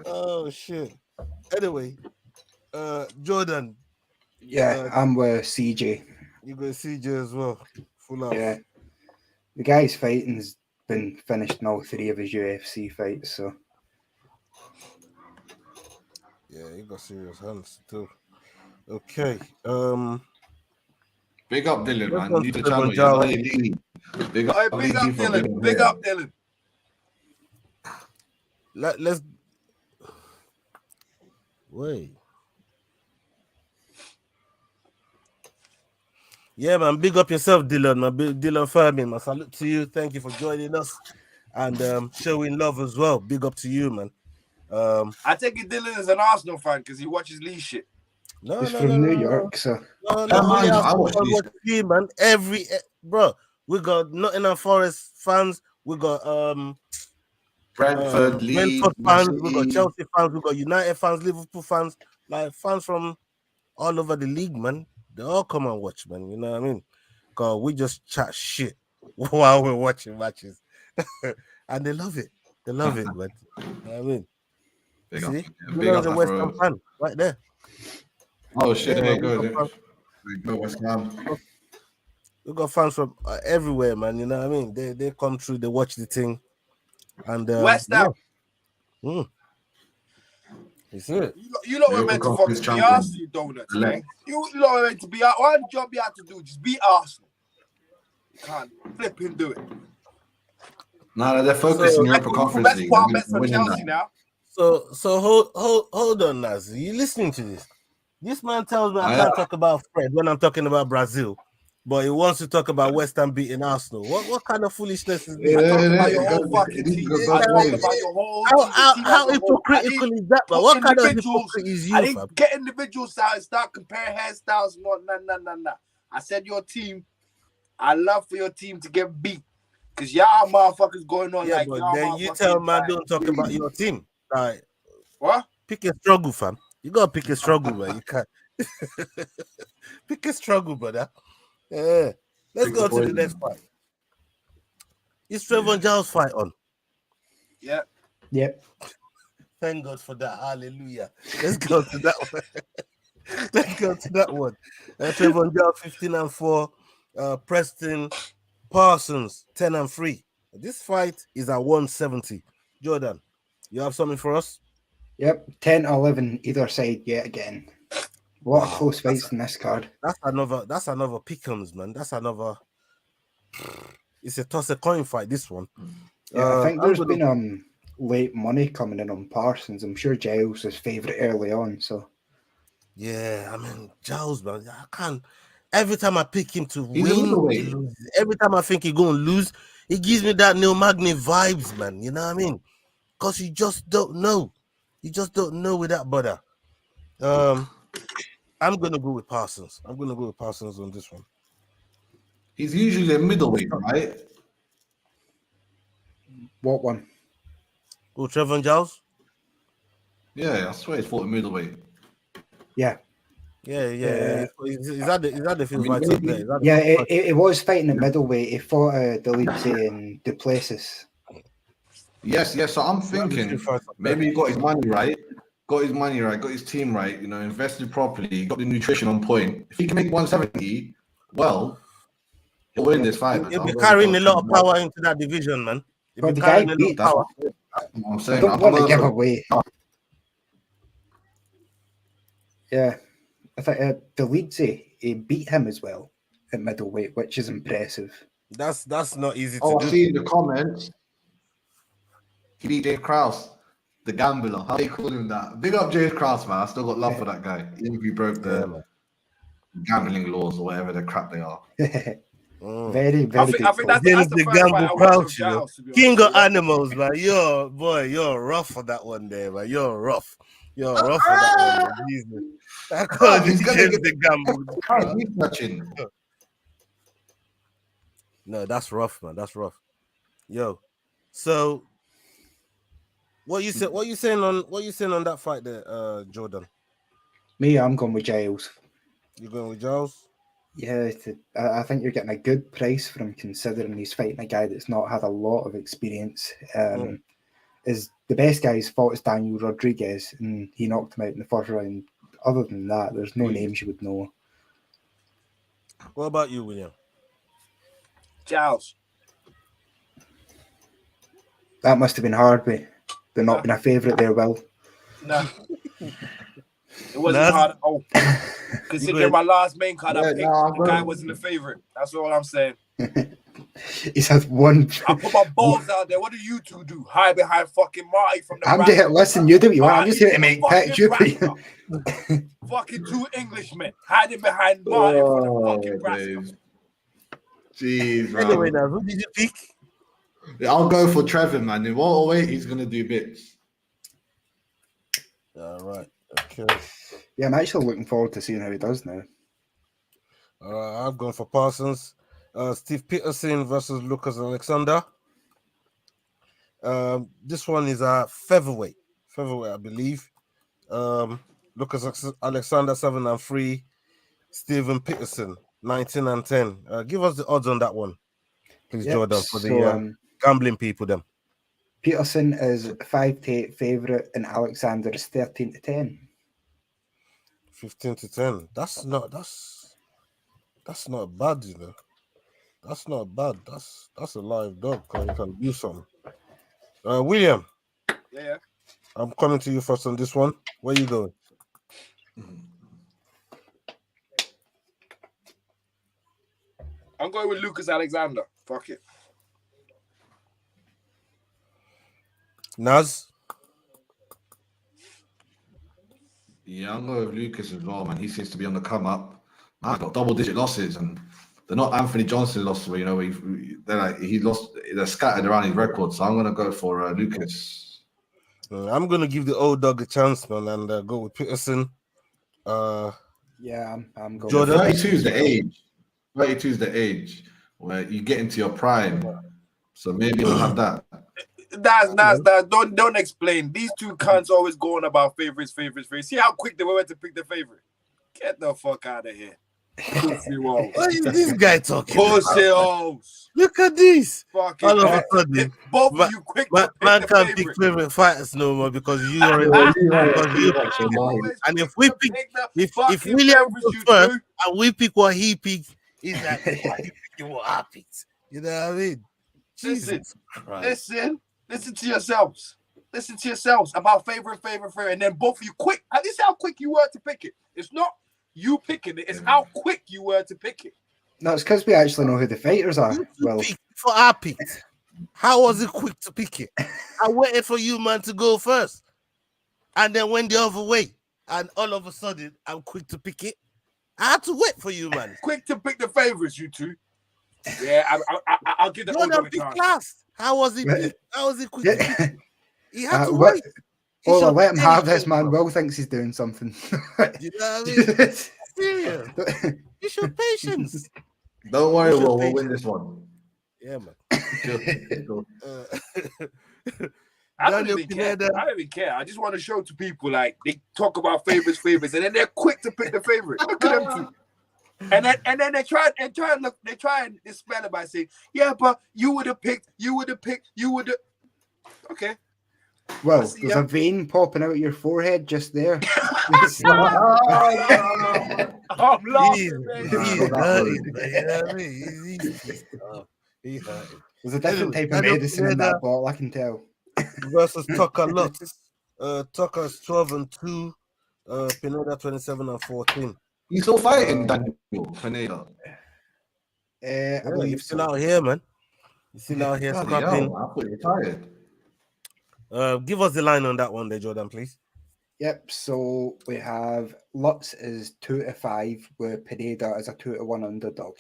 Speaker 2: Oh shit. Anyway, Jordan.
Speaker 3: Yeah, I'm with CJ.
Speaker 2: You got CJ as well. Full out.
Speaker 3: Yeah. The guy's fighting's been finished in all 3 of his UFC fights, so.
Speaker 2: Yeah, he got serious hands too. Okay.
Speaker 5: Big up Dylan, man. New to channel.
Speaker 4: Big up Dylan. Big up Dylan.
Speaker 2: Let's wait. Yeah, man. Big up yourself, Dylan. Man. Dylan Fairman, man. Salute to you. Thank you for joining us and showing love as well. Big up to you, man.
Speaker 4: I take it Dylan is an Arsenal fan because he watches Lee shit.
Speaker 3: He's from New York, so.
Speaker 2: No, I watch Lee, man. Bro, we got Nottingham Forest fans. We got
Speaker 5: Brentford
Speaker 2: fans. We got Chelsea fans. We got United fans, Liverpool fans, like fans from all over the league, man. They all come and watch, man. You know what I mean? Cause we just chat shit while we're watching matches, and they love it. They love it, man. You know what I mean? See, the West Ham fan right there.
Speaker 5: Oh shit! There you go. West Ham.
Speaker 2: We got fans from everywhere, man. You know what I mean? They come through. They watch the thing, and
Speaker 4: West Ham.
Speaker 2: Yeah. You see it?
Speaker 4: You know we're meant to fucking be Arsenal, you donuts, man. You know we're meant to be. One job you have to do, just beat Arsenal. You can't flip and do it.
Speaker 5: No, they're focusing on Europa Conference League.
Speaker 4: Chelsea now.
Speaker 2: So hold on, Naz. You listening to this? This man tells me I can't talk about Fred when I'm talking about Brazil, but he wants to talk about West Ham beating Arsenal. What kind of foolishness is this? How hypocritical is that? But what kind of hypocrisy is you?
Speaker 4: I didn't get individuals out and start comparing hairstyles. No. I said your team. I love for your team to get beat because y'all motherfuckers going on like.
Speaker 2: But then you tell man don't talk about your team. Like
Speaker 4: what?
Speaker 2: Pick a struggle, fam. You gotta pick a struggle, man. You can't pick a struggle, brother. Yeah. Let's go to the next fight. Is Trevor Giles fight on?
Speaker 4: Yeah.
Speaker 3: Yep.
Speaker 2: Thank God for that. Hallelujah. Let's go to that one. Let's go to that one. Trevor Giles 15-4. Preston Parsons 10-3. This fight is at 170. Jordan, you have something for us?
Speaker 3: Yep, 10-11 either side yet again. A lot of close fights in this card.
Speaker 2: That's another pick'ems, man. That's another. It's a toss a coin fight. This one.
Speaker 3: Yeah, I think there's been late money coming in on Parsons. I'm sure Giles was favourite early on. So.
Speaker 2: Yeah, I mean Giles, man. I can't. Every time I pick him to win, he loses. Every time I think he's gonna lose, he gives me that Neil Magny vibes, man. You know what I mean? Because you just don't know. You just don't know with that brother. I'm gonna go with Parsons. I'm gonna go with Parsons on this one.
Speaker 5: He's usually a middleweight, right?
Speaker 3: What one?
Speaker 2: Oh, Trevor Giles?
Speaker 5: Yeah, I swear he's fought a middleweight.
Speaker 3: Yeah.
Speaker 2: Yeah. Is that the field fight there?
Speaker 3: Yeah, it was fighting at middleweight. He fought Delite and Duplessis.
Speaker 5: Yes. So I'm thinking maybe he got his money right, got his team right, invested properly, got the nutrition on point. If he can make 170, well, he'll win this fight.
Speaker 2: He'll be carrying a lot of power into that division, man. He'll be carrying a lot of power.
Speaker 5: That's what I'm saying.
Speaker 3: I don't want to give away. Yeah. I think Delite, he beat him as well. at middleweight, which is impressive.
Speaker 2: That's not easy to
Speaker 5: Oh, I
Speaker 2: do.
Speaker 5: see in the comments. He beat James Krause, the gambler. How they call him that? Big up James Krause, man. I still got love for that guy. Even if he broke the gambling laws or whatever the crap they are.
Speaker 3: Very, very
Speaker 4: I
Speaker 3: good.
Speaker 4: think that's
Speaker 2: James
Speaker 4: the
Speaker 2: the
Speaker 4: first fight I
Speaker 2: Gamble
Speaker 4: watched of
Speaker 2: Crouch, you know.
Speaker 4: Giles, to be
Speaker 2: King
Speaker 4: honest.
Speaker 2: of animals, man. You're rough for that one there, man. You're rough. You're rough for that one, man. Jesus. I call
Speaker 5: he's
Speaker 2: you
Speaker 5: gonna
Speaker 2: James
Speaker 5: get
Speaker 2: the Gamble Crouch.
Speaker 5: He's touching.
Speaker 2: No, that's rough, man. That's rough. Yo, so what you saying on that fight there, Jordan?
Speaker 3: Me, I'm going with Giles.
Speaker 2: You going with Giles?
Speaker 3: Yeah, I think you're getting a good price for him, considering he's fighting a guy that's not had a lot of experience. Is the best guy he's fought is Daniel Rodriguez, and he knocked him out in the first round. Other than that, there's no names you would know.
Speaker 2: What about you, William?
Speaker 4: Giles.
Speaker 3: That must have been hard, but they're not been a favourite there, Will.
Speaker 4: Nah. It wasn't hard at all. Considering my last main card I picked, the guy wasn't a favorite. That's all I'm saying.
Speaker 3: He's had one.
Speaker 4: I put my balls out there. What do you two do? Hide behind fucking Marty from the
Speaker 3: I'm
Speaker 4: rapper.
Speaker 3: there. Listen, you do what you want. I'm just here to make picks. You
Speaker 4: fucking two Englishmen hiding behind Marty from the fucking rapper.
Speaker 5: Jeez, man.
Speaker 2: Anyway, now who did you pick?
Speaker 5: I'll go for Trevor, man. In what way he's gonna do bits.
Speaker 2: All right. Okay.
Speaker 3: Yeah, I'm actually looking forward to seeing how he does now.
Speaker 2: I've gone for Parsons. Steve Peterson versus Lucas Alexander. This one is a featherweight, I believe. Lucas Alexander 7-3. Stephen Peterson 19-10. Give us the odds on that one, please, Jordan, for the gambling people. Them.
Speaker 3: Peterson is 5-8 favourite, and Alexander is 13-10.
Speaker 2: 15-10. That's not bad, you know. That's not bad. That's a live dog. You can do some. William.
Speaker 4: Yeah.
Speaker 2: I'm coming to you first on this one. Where you going?
Speaker 4: I'm going with Lucas Alexander. Fuck it.
Speaker 2: Naz?
Speaker 5: Yeah, I'm going with Lucas as well, man. He seems to be on the come up. Man, got double-digit losses, and they're not Anthony Johnson losses. Where, you know, they're scattered around his record. So I'm gonna go for Lucas.
Speaker 2: I'm gonna give the old dog a chance, man, and go with Peterson.
Speaker 3: Yeah, I'm going.
Speaker 5: Jordan, 32 is the age. 32 is the age where you get into your prime. So maybe we'll have that.
Speaker 4: That's don't explain. These two cunts always going about favorites. See how quick they were to pick the favorite. Get the fuck out of here.
Speaker 2: What is this guy talking
Speaker 4: about?
Speaker 2: Look at this.
Speaker 4: Fucking
Speaker 2: all of a sudden,
Speaker 4: both of you quick.
Speaker 2: Man can't pick favorite fighters no more because you already. And if we pick, if William goes first and we pick what he picked, he's like, what I picked. You know what I mean?
Speaker 4: Listen to yourselves. Listen to yourselves about favorite, and then both of you quick. And this is how quick you were to pick it. It's not you picking it. It's how quick you were to pick it.
Speaker 3: No, it's because we actually know who the fighters are. Well,
Speaker 2: for our pick, how was it quick to pick it? I waited for you, man, to go first, and then went the other way, and all of a sudden, I'm quick to pick it. I had to wait for you, man.
Speaker 4: Quick to pick the favorites, you two. Yeah, I'll give the
Speaker 2: other chance. How was he? How was he quick? To pick? He had to wait.
Speaker 3: I'll let him have this, man. Will thinks he's doing something.
Speaker 2: You know what I mean? Serious. You show patience.
Speaker 5: Don't worry, we'll win this one.
Speaker 2: Yeah, man.
Speaker 4: I don't even care. I just want to show to people, like, they talk about favorites, and then they're quick to pick the favorite. Look at them two. And then they try and dispel it by saying, yeah, but you would have picked. Okay.
Speaker 3: Well, there's a vein popping out of your forehead just there.
Speaker 4: I'm laughing,
Speaker 3: There's a different type of medicine in that bottle, I can tell.
Speaker 2: Versus Tucker Lutz. Tucker's 12-2. Pineda 27-14.
Speaker 5: He's still fighting Daniel Pineda.
Speaker 3: I
Speaker 2: Yeah,
Speaker 3: believe
Speaker 2: you're still
Speaker 3: so.
Speaker 2: out here, man. You're still out here
Speaker 5: Bloody
Speaker 2: scrapping.
Speaker 5: hell, I thought you retired.
Speaker 2: Give us the line on that one there, Jordan, please.
Speaker 3: Yep, so we have Lutz is 2-5, where Pineda is a 2-1 underdog.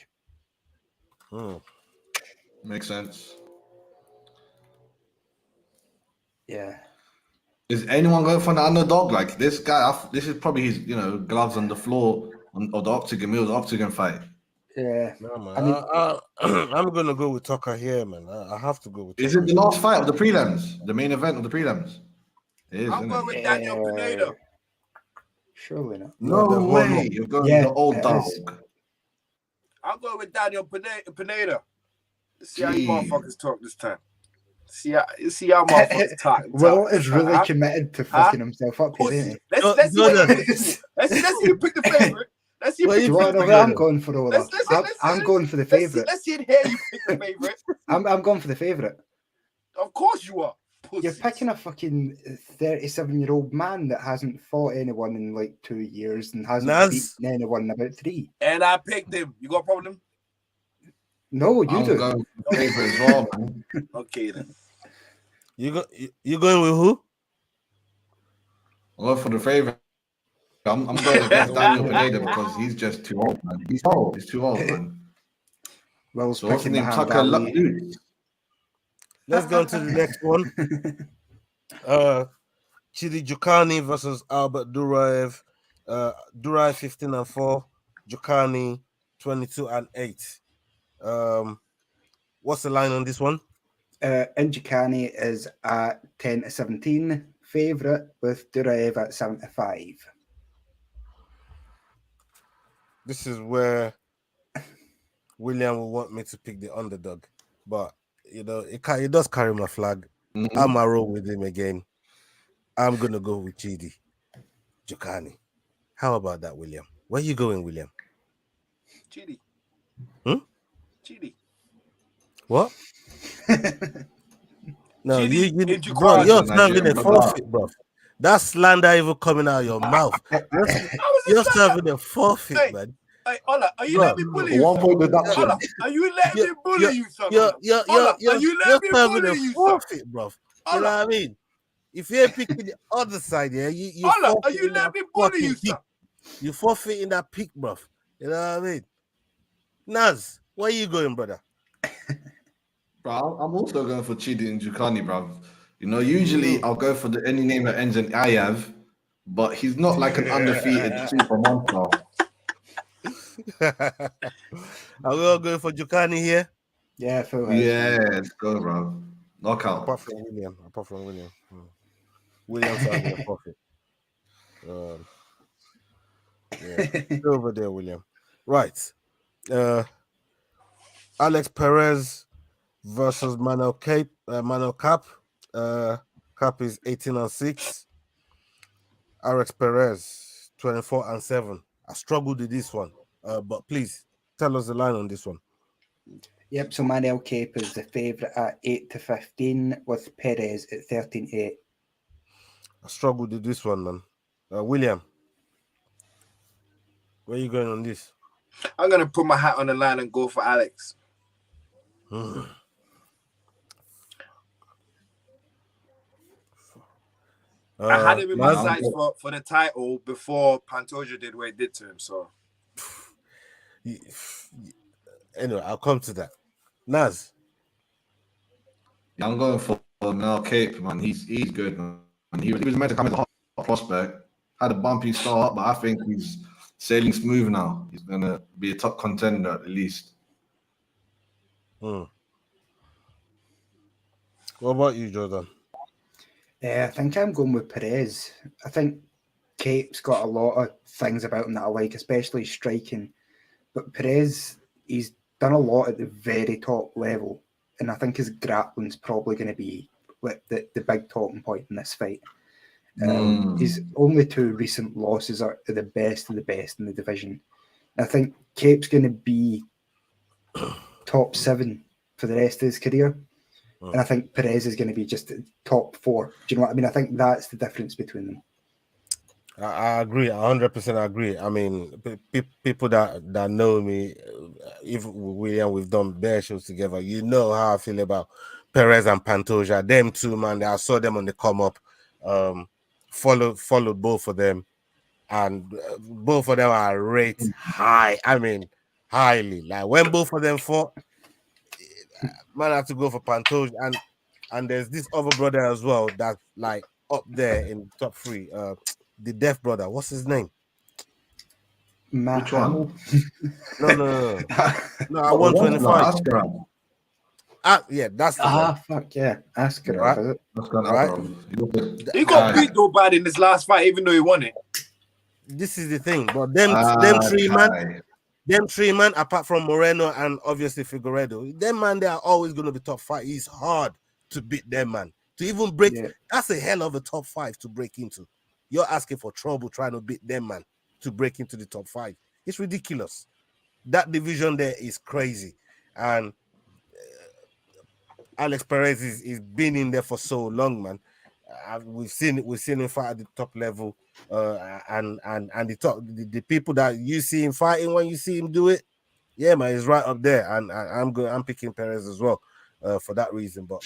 Speaker 5: Makes sense.
Speaker 3: Yeah.
Speaker 5: Is anyone going for an underdog? Like this guy, this is probably his, gloves on the floor of the octagon fight.
Speaker 3: Yeah.
Speaker 2: No, man.
Speaker 3: I mean,
Speaker 2: I'm gonna go with Tucker here, man. I have to go with Tucker.
Speaker 5: Is it the last fight of the prelims? The main event of the prelims? It is,
Speaker 4: I'm
Speaker 5: isn't
Speaker 4: going
Speaker 5: it?
Speaker 4: with Daniel Pineda.
Speaker 3: surely not.
Speaker 5: No
Speaker 2: the
Speaker 5: way.
Speaker 2: whole-
Speaker 5: You're going
Speaker 3: Yeah,
Speaker 5: the old
Speaker 3: it
Speaker 5: dog.
Speaker 3: is.
Speaker 4: I'm going with Daniel Pineda. Let's see how you
Speaker 5: Gee.
Speaker 4: motherfuckers talk this time. See how motherfuckers talk.
Speaker 3: Will is really committed to fucking himself up here, isn't he?
Speaker 4: Let's see what you pick. Let's see you pick the favorite. Let's see
Speaker 2: What
Speaker 3: Do
Speaker 2: you
Speaker 3: you want to know
Speaker 2: pick
Speaker 3: where I'm
Speaker 2: together?
Speaker 3: going for all
Speaker 4: Let's-
Speaker 3: that?
Speaker 4: let's-
Speaker 3: I'm going for the
Speaker 4: Let's see,
Speaker 3: favourite.
Speaker 4: let's see it here. You pick the favorite.
Speaker 3: I'm going for the favourite.
Speaker 4: Of course you are.
Speaker 3: You're
Speaker 4: Pussies.
Speaker 3: picking a fucking 37-year-old man that hasn't fought anyone in like 2 years and hasn't
Speaker 2: Naz?
Speaker 3: beaten anyone in about 3.
Speaker 4: And I picked him. You got a problem?
Speaker 3: No, you
Speaker 5: I'm
Speaker 3: do.
Speaker 5: going for the favorite as well, man.
Speaker 4: Okay then.
Speaker 2: You going with who?
Speaker 5: I'm going for the favorite. I'm going against Daniel Pineda because he's just too old, man. He's old. He's too old, man.
Speaker 3: Will's
Speaker 5: So what's his
Speaker 3: picking
Speaker 5: name?
Speaker 3: the
Speaker 5: Tucker
Speaker 3: Hamdani.
Speaker 5: Luke.
Speaker 2: Let's go to the next one. Chidi Jukani versus Albert Duraev. Duraev 15-4, Jukani 22-8. What's the line on this one?
Speaker 3: Injikani is at 10-17 favourite with Duraev at 7-5.
Speaker 2: This is where William will want me to pick the underdog, but it does carry my flag.
Speaker 5: Mhm.
Speaker 2: I'm a roll with him again. I'm gonna go with Chidi Jukani. How about that, William? Where you going, William?
Speaker 4: Chidi.
Speaker 2: Hmm?
Speaker 4: Chidi.
Speaker 2: What? No,
Speaker 4: Chidi
Speaker 2: bro,
Speaker 4: Jukani.
Speaker 2: you're serving a
Speaker 5: Nigerian
Speaker 2: forfeit, bro. That slander even coming out of your mouth. You're serving a forfeit,
Speaker 4: Hey,
Speaker 2: man.
Speaker 4: Hey, Ola, are you
Speaker 2: Bro,
Speaker 4: letting me bully you?
Speaker 5: 1 point
Speaker 4: son?
Speaker 5: deduction.
Speaker 4: Ola, are you letting me bully you, son?
Speaker 2: You're
Speaker 4: Ola, are you letting me
Speaker 2: serving
Speaker 4: bully
Speaker 2: a
Speaker 4: you, son?
Speaker 2: forfeit, bro. You know
Speaker 4: Ola,
Speaker 2: what I mean? If you're picking the other side, yeah, you
Speaker 4: Ola, are you
Speaker 2: forfeiting that
Speaker 4: letting me bully
Speaker 2: fucking
Speaker 4: you,
Speaker 2: pick.
Speaker 4: son?
Speaker 2: You forfeiting that pick, bro. You know what I mean? Naz, where you going, brother?
Speaker 5: Bro, I'm also going for Chidi and Jukani, bro. Usually I'll go for any name that ends in Ayav, but he's not like an undefeated super monster.
Speaker 2: Are we all going for Jukani here?
Speaker 3: Yeah, full house.
Speaker 5: Yeah, let's go, bro. Knockout.
Speaker 2: Apart from William. William's having a forfeit. Yeah, stay over there, William. Right. Alex Perez versus Manuel Cap. Cap is 18-6. Alex Perez 24-7. I struggled with this one, but please tell us the line on this one.
Speaker 3: Yep, so Manel Cape is the favourite at 8-15 with Perez at 13-8.
Speaker 2: I struggled with this one, man. William, where are you going on this?
Speaker 4: I'm gonna put my hat on the line and go for Alex. I had him in my
Speaker 2: Naz?
Speaker 4: sights for the title before Pantoja did what he did to him. So
Speaker 2: Anyway, I'll come to that. Naz,
Speaker 5: Yeah, I'm going for Mel Cape, man. He's good, man. He was meant to come as a hot prospect. Had a bumpy start, but I think he's sailing smooth now. He's gonna be a top contender at least.
Speaker 2: what about you, Jordan?
Speaker 3: I think I'm going with Perez. I think Cape's got a lot of things about him that I like, especially striking. But Perez, he's done a lot at the very top level. And I think his grappling's probably going to be the big talking point in this fight. His only 2 recent losses are the best of the best in the division. I think Cape's going to be top 7 for the rest of his career. And I think Perez is going to be just top 4. Do you know what I mean? I think that's the difference between them.
Speaker 2: I agree. 100% agree. I mean, people that know me, if we've done bare shows together, you know how I feel about Perez and Pantoja. Them two, man. I saw them on the come up. Followed both of them, and both of them are rated high. I mean, highly. Like when both of them fought, man, I have to go for Pantoja, and there's this other brother as well that's like up there in top 3. The deaf brother, what's his name?
Speaker 3: Matt
Speaker 5: Which one?
Speaker 2: No. I
Speaker 5: What,
Speaker 2: want
Speaker 5: the one?
Speaker 2: 25.
Speaker 5: Askarov.
Speaker 2: Yeah, that's the one.
Speaker 3: Fuck yeah, Askarov,
Speaker 2: Right.
Speaker 3: is it?
Speaker 2: Right.
Speaker 4: He got beat though bad in this last fight, even though he won it.
Speaker 2: This is the thing, but them three man, apart from Moreno and obviously Figueredo, them man, they are always going to be top 5. It's hard to beat them, man. To even break, that's a hell of a top 5 to break into. You're asking for trouble trying to beat them, man, to break into the top 5. It's ridiculous. That division there is crazy, and Alex Perez is been in there for so long, man. We've seen him fight at the top level, and the people that you see him fighting when you see him do it, yeah, man, he's right up there, and I'm picking Perez as well, for that reason. But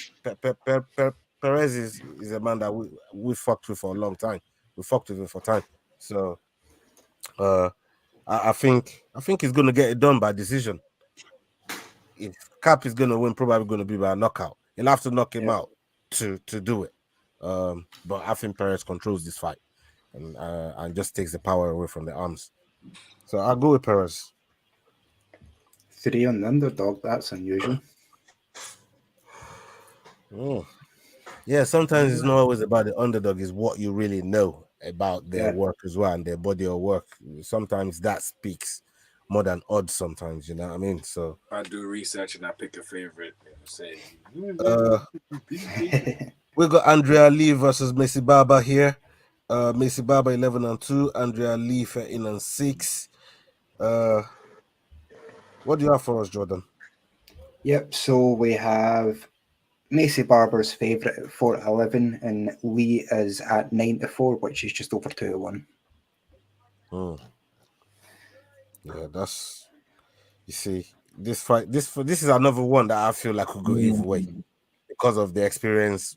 Speaker 2: Perez is a man that we fucked with for a long time. We fucked with him for time, so I think he's gonna get it done by decision. If Cap is gonna win, probably gonna be by a knockout. He'll have to knock him out to do it. But I think Perez controls this fight and just takes the power away from the arms. So I'll go with Perez.
Speaker 3: 3 on the underdog, that's unusual.
Speaker 2: Oh. Yeah, sometimes it's not always about the underdog, it's what you really know about their work as well and their body of work. Sometimes that speaks more than odds sometimes, you know what I mean? So
Speaker 4: I do research and I pick a favorite.
Speaker 2: We got Andrea Lee versus Macy Barber here. Macy Barber 11-2, Andrea Lee 13-6. What do you have for us, Jordan?
Speaker 3: Yep, so we have Macy Barber's favourite at 4-11, and Lee is at 9-4, which is just over 2-1.
Speaker 2: Yeah, that's, you see, this fight. This is another one that I feel like could go either way because of the experience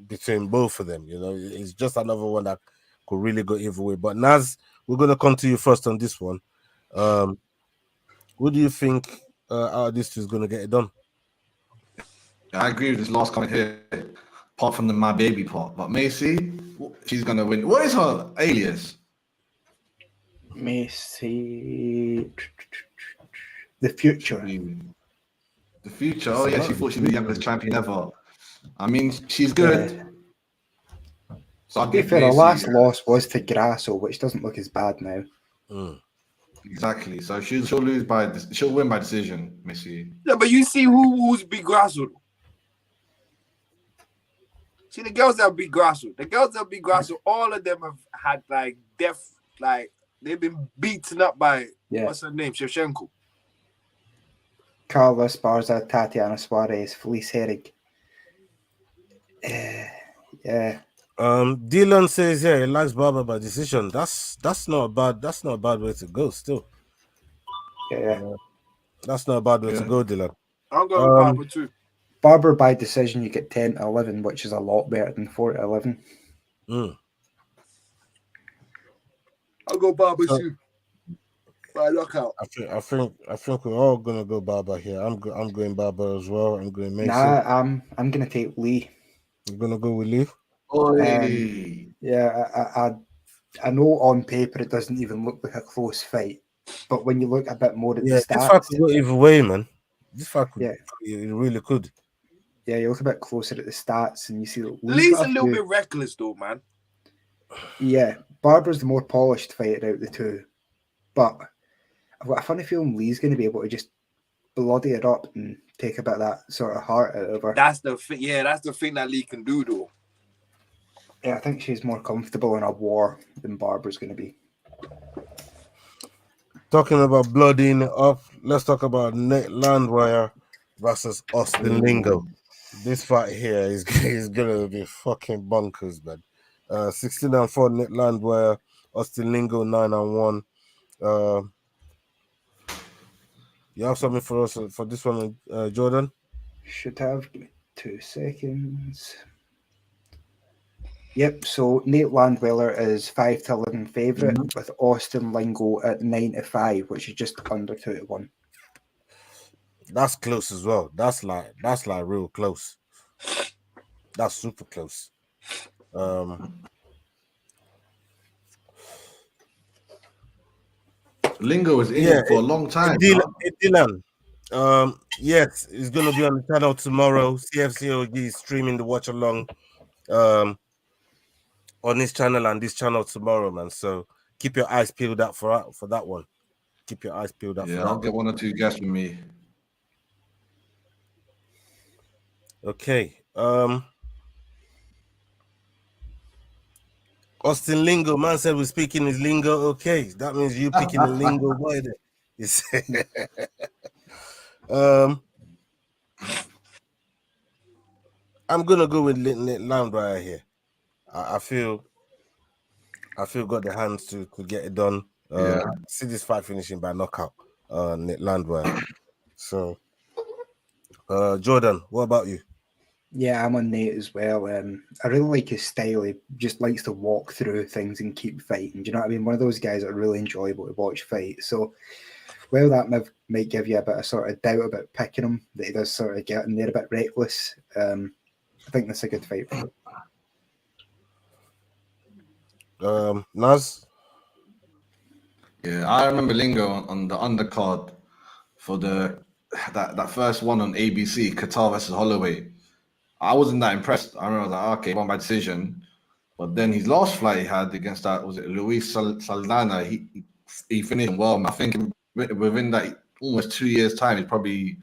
Speaker 2: between both of them. You know, it's just another one that could really go either way. But Naz, we're gonna come to you first on this one. Who do you think out of these two is gonna get it done?
Speaker 5: I agree with this last comment here, apart from the my baby part. But Macy, she's gonna win. What is her alias?
Speaker 3: Macy, the future.
Speaker 5: The future. Oh yeah, she thought she'd be the youngest champion ever. I mean, she's good.
Speaker 3: Yeah.
Speaker 5: So
Speaker 3: to be fair, her last loss was to Grasso, which doesn't look as bad now.
Speaker 5: Exactly. So she'll lose she'll win by decision, Missy.
Speaker 4: Yeah, but you see who's beat Grasso. See the girls that beat Grasso. The girls that beat Grasso, all of them have had like death, like they've been beaten up by what's her name, Shevchenko.
Speaker 3: Carla Esparza, Tatiana Suarez, Felice Herrig. Yeah.
Speaker 2: Dylan says he likes Barber by decision. That's not a bad way to go still.
Speaker 3: Yeah.
Speaker 2: That's not a bad way to go, Dylan.
Speaker 4: I'm going with Barber too.
Speaker 3: Barber by decision, you get 10-11, which is a lot better than 4-11.
Speaker 4: I'll go Barber too. By knockout.
Speaker 2: I think we're all gonna go Barber here. I'm going Barber as well. I'm going Mason.
Speaker 3: Nah, I'm gonna take Lee.
Speaker 2: You're gonna go with Lee?
Speaker 3: Yeah, I know on paper it doesn't even look like a close fight, but when you look a bit more at the stats,
Speaker 2: this fight could go either way, man. This fight could, it really could.
Speaker 3: Yeah, you look a bit closer at the stats, and you see that
Speaker 4: Lee's a little bit reckless, though, man.
Speaker 3: Yeah, Barber's the more polished fighter out of the two, but I've got a funny feeling Lee's going to be able to just bloody it up and take a bit of that sort of heart out of her.
Speaker 4: That's the thing that Lee can do, though.
Speaker 3: Yeah, I think she's more comfortable in a war than Barber's going to be.
Speaker 2: Talking about bloodying it up, let's talk about Nate Landwehr versus Austin Lingo. This fight here is gonna be fucking bonkers, man. 16-4 Nate Landwehr, Austin Lingo 9-1. You have something for us for this one, Jordan?
Speaker 3: Should have. Give me 2 seconds. Yep, so Nate Landweller is 5-11 favourite with Austin Lingo at 9-5, which is just under 2-1.
Speaker 2: That's close as well. That's like real close. That's super close.
Speaker 5: Lingo was in it for a long time.
Speaker 2: Dylan. Yes, it's gonna be on the channel tomorrow. CFCOG is streaming the watch along on this channel and this channel tomorrow, man. So keep your eyes peeled out for that one. Keep your eyes peeled out.
Speaker 5: Yeah, I'll get 1 or 2 guests with me.
Speaker 2: Okay. Austin Lingo, man said we're speaking his lingo. Okay, that means you picking the lingo boy there. I'm gonna go with Landweller here. I feel got the hands to get it done. See this fight finishing by knockout. Landweller. So, Jordan, what about you?
Speaker 3: Yeah, I'm on Nate as well. I really like his style. He just likes to walk through things and keep fighting. Do you know what I mean? One of those guys that are really enjoyable to watch fight. So, well, that might give you a bit of sort of doubt about picking him, that he does sort of get in there a bit reckless. I think that's a good fight for
Speaker 2: him. Naz?
Speaker 5: Yeah, I remember Lingo on the undercard for that first one on ABC, Qatar versus Holloway. I wasn't that impressed. I remember I was like, okay, won by decision. But then his last fight he had against was it Luis Saldana? He finished well. I think within that almost 2 years' time, he's probably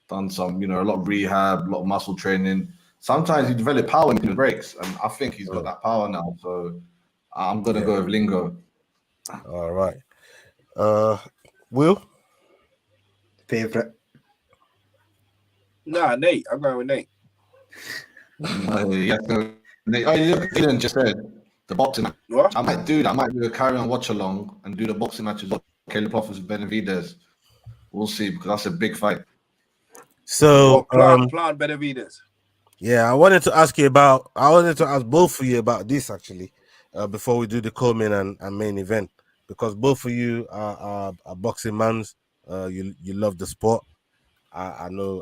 Speaker 5: done some, a lot of rehab, a lot of muscle training. Sometimes he developed power in the breaks, and I think he's got that power now. So I'm gonna go with Lingo.
Speaker 2: All right. Will?
Speaker 3: Favorite?
Speaker 4: Nah, Nate. I'm going with Nate.
Speaker 5: Dylan just said the boxing match.
Speaker 4: What?
Speaker 5: I might do that. I might do a carry on watch along and do the boxing match as well. Caleb Hoff versus Benavidez. We'll see, because that's a big fight.
Speaker 2: So
Speaker 4: Plant Benavidez.
Speaker 2: Yeah, I wanted to ask both of you about this actually, before we do the co-main and main event, because both of you are boxing mans. You love the sport. I know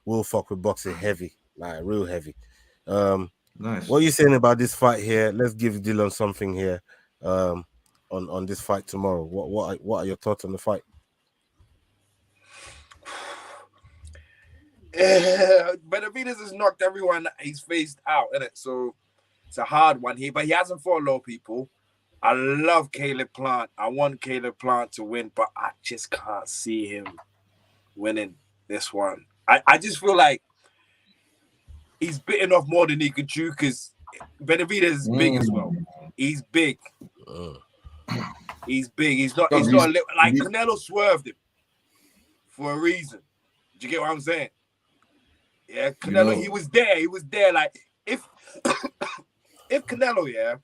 Speaker 2: Will fuck with boxing heavy, like real heavy.
Speaker 5: Nice.
Speaker 2: What are you saying about this fight here? Let's give Dylan something here, on this fight tomorrow. What are your thoughts on the fight?
Speaker 4: Benavidez has knocked everyone he's faced out, innit? So it's a hard one here, but he hasn't fought a lot of people. I love Caleb Plant. I want Caleb Plant to win, but I just can't see him winning this one. I just feel like he's bitten off more than he could chew, because Benavidez is big as well. He's big. He's big. He's not like Canelo swerved him for a reason. Do you get what I'm saying? Yeah, Canelo, he was there. He was there. Like, if Canelo,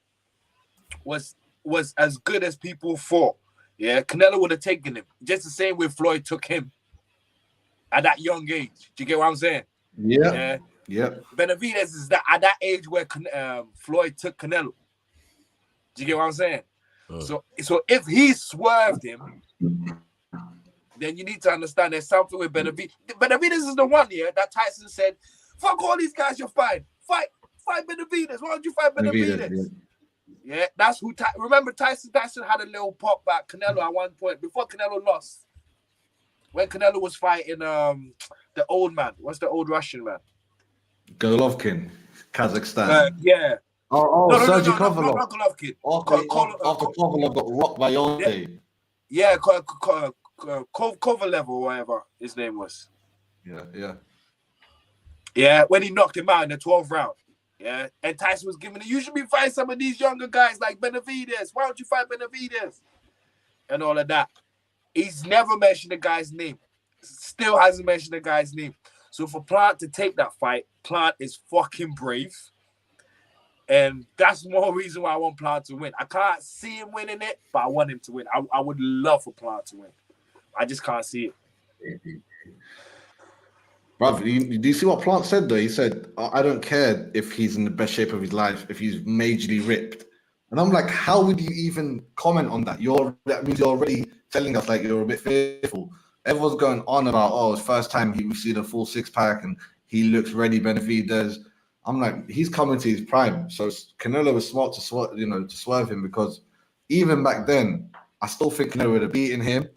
Speaker 4: was as good as people thought, Canelo would have taken him. Just the same way Floyd took him at that young age. Do you get what I'm saying?
Speaker 5: Yeah.
Speaker 4: Benavidez is at that age where Floyd took Canelo. Do you get what I'm saying? So if he swerved him, then you need to understand there's something with Benavidez. Benavidez is the one that Tyson said, fuck all these guys, you're fine. Fight Benavidez. Why don't you fight Benavidez? Yeah, that's who. Remember Tyson had a little pop back Canelo at one point before Canelo lost. When Canelo was fighting the old man. What's the old Russian man?
Speaker 5: Golovkin, Kazakhstan.
Speaker 4: Yeah.
Speaker 5: Sergey
Speaker 4: no,
Speaker 5: Kovalev.
Speaker 4: not Golovkin.
Speaker 5: After Kovalev got rocked by Yonde.
Speaker 4: Yeah, Kovalev or whatever his name was. Yeah, when he knocked him out in the 12th round. Yeah, and Tyson was giving it. You should be fighting some of these younger guys like Benavidez. Why don't you fight Benavidez? And all of that. He's never mentioned the guy's name. Still hasn't mentioned the guy's name. So for Plant to take that fight, Plant is fucking brave. And that's more reason why I want Plant to win. I can't see him winning it, but I want him to win. I would love for Plant to win. I just can't see it.
Speaker 5: Bruv, do you see what Plant said though? He said, I don't care if he's in the best shape of his life, if he's majorly ripped. And I'm like, how would you even comment on that? That means you're already telling us like you're a bit fearful. Everyone's going on about, oh, it's first time we see the full six-pack and he looks ready, Benavidez. I'm like, he's coming to his prime. So Canelo was smart to swerve him, because even back then, I still think Canelo would have beaten him,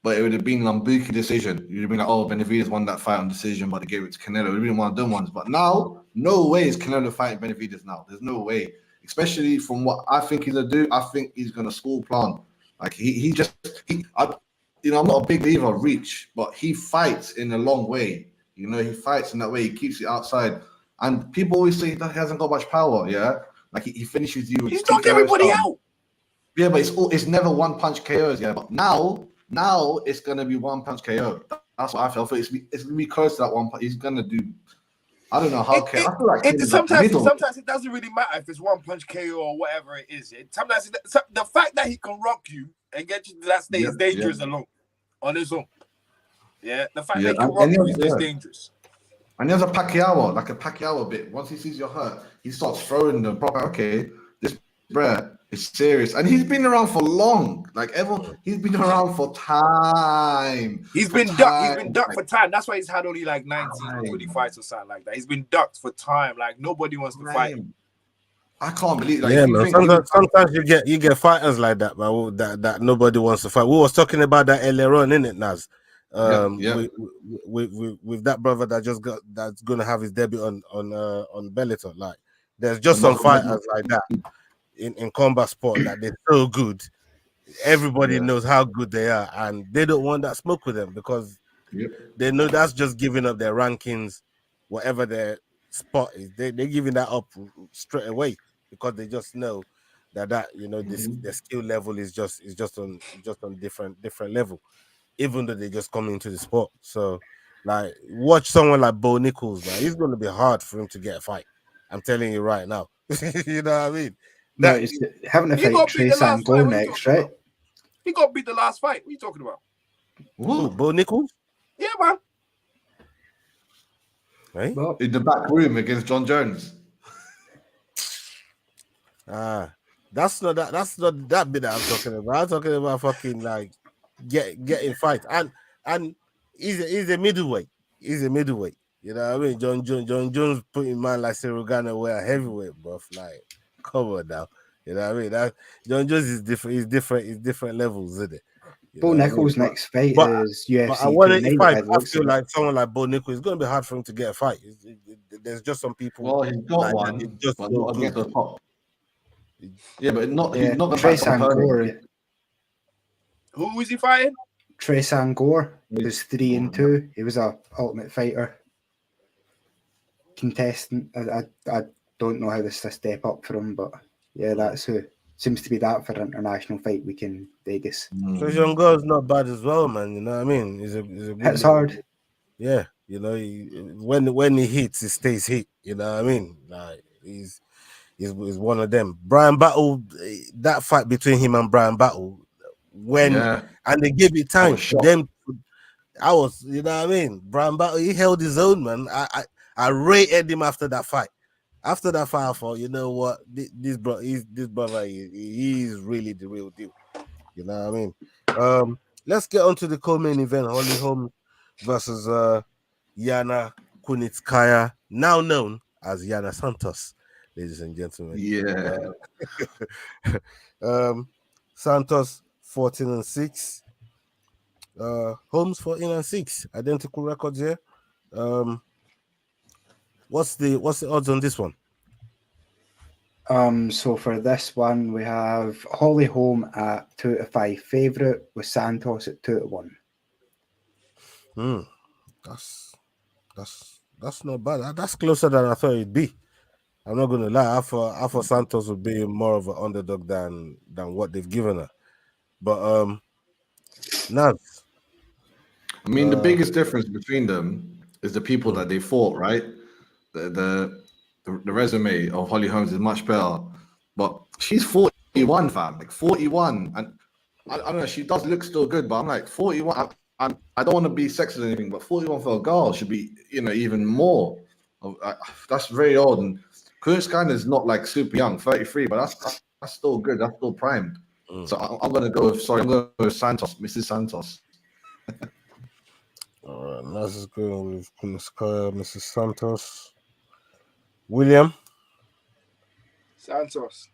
Speaker 5: but it would have been an Mbuki decision. You'd have been like, oh, Benavidez won that fight on decision, but they gave it to Canelo. It would have been one of them ones. But now, no way is Canelo fighting Benavidez now. There's no way. Especially from what I think he's going to do, I think he's going to school Plant. Like, I'm not a big believer of reach, but he fights in a long way. You know, he fights in that way. He keeps it outside. And people always say that he hasn't got much power, yeah? Like, he finishes you with
Speaker 4: He's knocking everybody out.
Speaker 5: Yeah, but it's never one-punch KOs, yeah? But now it's going to be one-punch KO. That's what I feel. It's going to be close to that one punch. He's going to do... I don't know how... I feel like
Speaker 4: sometimes it doesn't really matter if it's one-punch KO or whatever it is. Sometimes the fact that he can rock you and get you to that state is dangerous alone, on his own. Yeah, the fact that he can rock you is dangerous.
Speaker 5: And there's a Pacquiao bit. Once he sees you're hurt, he starts throwing them proper. Okay, this bruh is serious. And he's been around for long. Like, he's been around for time.
Speaker 4: He's been ducked for time. That's why he's had only like 19, 20 fights or something like that. He's been ducked for time. Like, nobody wants to fight him.
Speaker 5: I can't believe that.
Speaker 2: Yeah, man. Sometimes you get fighters like that, man, that nobody wants to fight. We was talking about that earlier on, innit, Naz? With that brother that's gonna have his debut on Bellator. Like, there's just some fighters like that in combat sport that they're so good. Everybody knows how good they are, and they don't want that smoke with them because they know that's just giving up their rankings, whatever their spot is. They're giving that up straight away because they just know that the skill level is just on different level, even though they just come into the sport. So, like, watch someone like Bo Nichols, man. He's going to be hard for him to get a fight. I'm telling you right now. You know what I mean?
Speaker 3: He's having to fight Trey Sandhagen next, right?
Speaker 4: He got beat the last fight. What are you talking about?
Speaker 2: Who, Bo Nichols?
Speaker 4: Yeah, man.
Speaker 2: Right?
Speaker 5: Well, in the back room against John Jones.
Speaker 2: That's not that bit that I'm talking about. I'm talking about fucking like getting fights. And he's a middleweight. He's a middleweight. You know what I mean? John Jones putting man like Cyril Gane where a heavyweight, buff. Like, come on now. You know what I mean? John Jones is different. He's different levels, isn't it?
Speaker 3: Bo Nichols' next fight is UFC.
Speaker 2: But I want to fight. I feel like someone like Bo Nichols is going to be hard for him to get a fight. There's just some people.
Speaker 5: Well, he's got like one, but not against the top. Yeah, but not.
Speaker 3: Yeah,
Speaker 5: he's not the
Speaker 3: Trey Sandhagen.
Speaker 4: Who is he fighting?
Speaker 3: Trey Sandhagen, who's 3-2. He was a Ultimate Fighter contestant. I don't know how this is a step up for him, but yeah, that's who seems to be that for International Fight Week in Vegas.
Speaker 2: So young girl's not bad as well, man. You know what I mean? He's a good
Speaker 3: it's hard.
Speaker 2: Yeah, you know, when he hits, he stays hit. You know what I mean? Like, he's one of them. Brian Battle, that fight between him and Brian Battle, and they gave it time for them. I was, you know what I mean? Brian Battle, he held his own, man. I rated him after that fight. After that fight, I thought, you know what, this brother, he's really the real deal. You know what I mean? Let's get on to the co-main event: Holly Holm versus Yana Kunitskaya, now known as Yana Santos, ladies and gentlemen.
Speaker 5: Yeah.
Speaker 2: Santos 14-6. Holmes 14-6. Identical records here. What's the odds on this one?
Speaker 3: So for this one, we have Holly Holm at 2-5 favourite with Santos at 2-1.
Speaker 2: That's not bad. That's closer than I thought it'd be. I'm not gonna lie. I thought Santos would be more of an underdog than what they've given her. But Naz.
Speaker 5: I mean, the biggest difference between them is the people that they fought, right? The the resume of Holly Holmes is much better. But she's 41, fam, like 41, and I don't know. She does look still good, but I'm like 41. I don't want to be sexist or anything, but 41 for a girl should be, even more. That's very old. And Kurtzkind is not like super young, 33, but that's still good. That's still primed. So I'm gonna go with Santos, Mrs. Santos.
Speaker 2: All right, Naz is going with Mrs. Santos. William?
Speaker 4: Santos.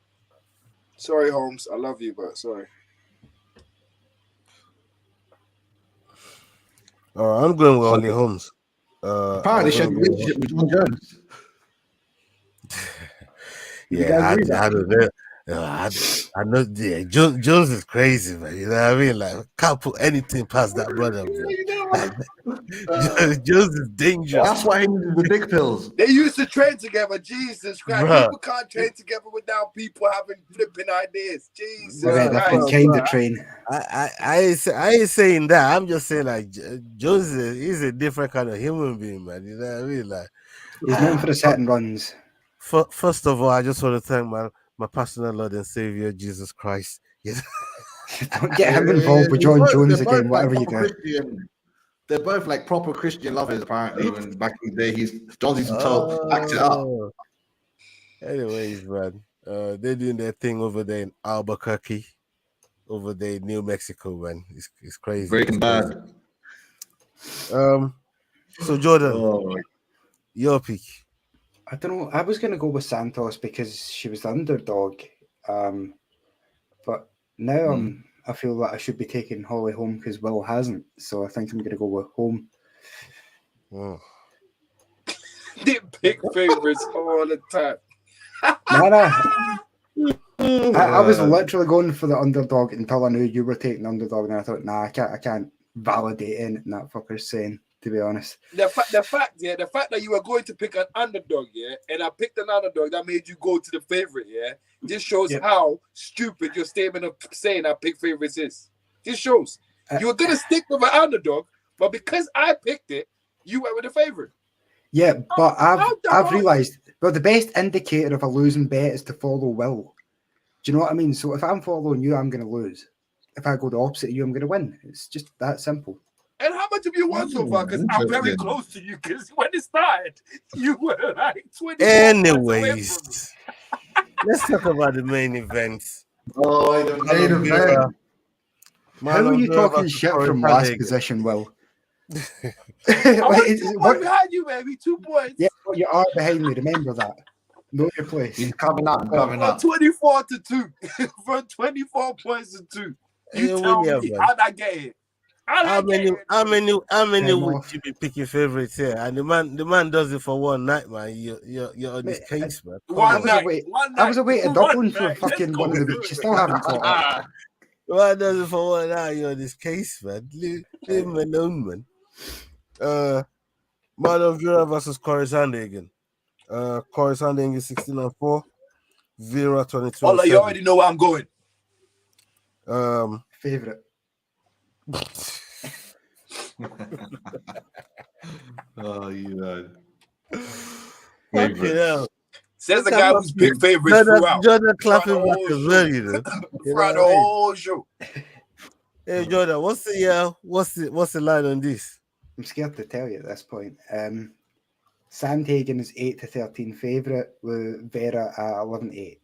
Speaker 4: Sorry, Holmes. I love you, but sorry.
Speaker 2: I'm going with Holly Holmes.
Speaker 5: Apparently, she had a relationship with John Jones.
Speaker 2: Yeah, I don't know. I know. Yeah, Jones is crazy, man. You know what I mean? Like, can't put anything past that brother. Jones is dangerous.
Speaker 5: That's why he needed the dick pills.
Speaker 4: They used to train together. Jesus Christ.
Speaker 2: Bruh.
Speaker 4: People can't train together without people having flipping ideas. Jesus
Speaker 3: They're
Speaker 4: Christ.
Speaker 3: different kind of train.
Speaker 2: I ain't saying that. I'm just saying, like, Jones is a different kind of human being, man. You know what I mean? Like,
Speaker 3: He's known for the setting runs.
Speaker 2: First of all, I just want to thank my personal Lord and Savior, Jesus Christ.
Speaker 3: Don't get him involved with John Jones again, whatever you do.
Speaker 5: They're both like proper Christian lovers, apparently. When back in the day, John's used to act it up.
Speaker 2: Anyways, man, they're doing their thing over there in Albuquerque, over there in New Mexico, man. It's crazy.
Speaker 5: Breaking Bad.
Speaker 2: So Jordan, your pick.
Speaker 3: I don't know. I was going to go with Santos because she was the underdog. But now I feel that I should be taking Holly home because Will hasn't. So I think I'm going to go with home.
Speaker 4: They pick favorites all the time.
Speaker 3: I was literally going for the underdog until I knew you were taking the underdog, and I thought, I can't validate anything that fucker's saying. To be honest,
Speaker 4: the fact that you were going to pick an underdog, and I picked an underdog that made you go to the favorite, just shows how stupid your statement of saying I pick favorites is. Just shows you were gonna stick with an underdog, but because I picked it, you went with the favorite.
Speaker 3: Yeah, but I've realised, well, the best indicator of a losing bet is to follow Will. Do you know what I mean? So if I'm following you, I'm going to lose. If I go the opposite of you, I'm going to win. It's just that simple.
Speaker 4: And how much have you won so far? Because I'm very close to you. Because when it started, you were like 20.
Speaker 2: Anyways, let's talk about the main event.
Speaker 5: Oh, the main event.
Speaker 3: How are you talking shit from last position, Will?
Speaker 4: What behind you, baby? 2 points.
Speaker 3: Yeah, well, you are behind me. Remember that. Know your place.
Speaker 5: He's coming up.
Speaker 4: 24-2. From 24 points to 2. You tell me, how'd I get it?
Speaker 2: How many would you be picking favorites here? And the man does it for one night, man. You're on this case, man.
Speaker 3: I was away to Dublin for fucking one of the weeks. You still haven't caught up.
Speaker 2: Man does it for one night. You're on this case, man. Leave me alone, man. Marlon Vera versus Corey Sandhagen. Corey Sandhagen is 16-4. Vera 22.
Speaker 4: Oh, you already know where I'm going.
Speaker 3: Favorite.
Speaker 5: Oh, you know.
Speaker 4: Says the guy who's big favorites throughout.
Speaker 2: Jordan clapping back as well, you know.
Speaker 4: Throughout the whole show.
Speaker 2: Hey Jordan, what's the line on this?
Speaker 3: I'm scared to tell you at this point. Sandhagen is 8-13 favorite with Vera at 11-8.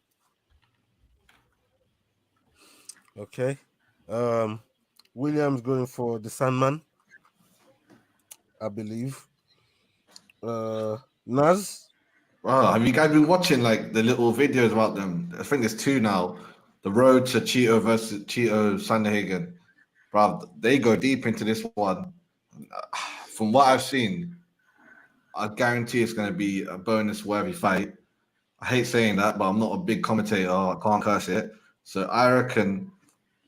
Speaker 2: Okay. William's going for the Sandman, I believe. Naz?
Speaker 5: Wow, have you guys been watching like the little videos about them? I think there's 2 now. The road to Cheeto versus Cheeto Sandhagen. Bro, they go deep into this one. From what I've seen, I guarantee it's going to be a bonus-worthy fight. I hate saying that, but I'm not a big commentator. I can't curse it. So I reckon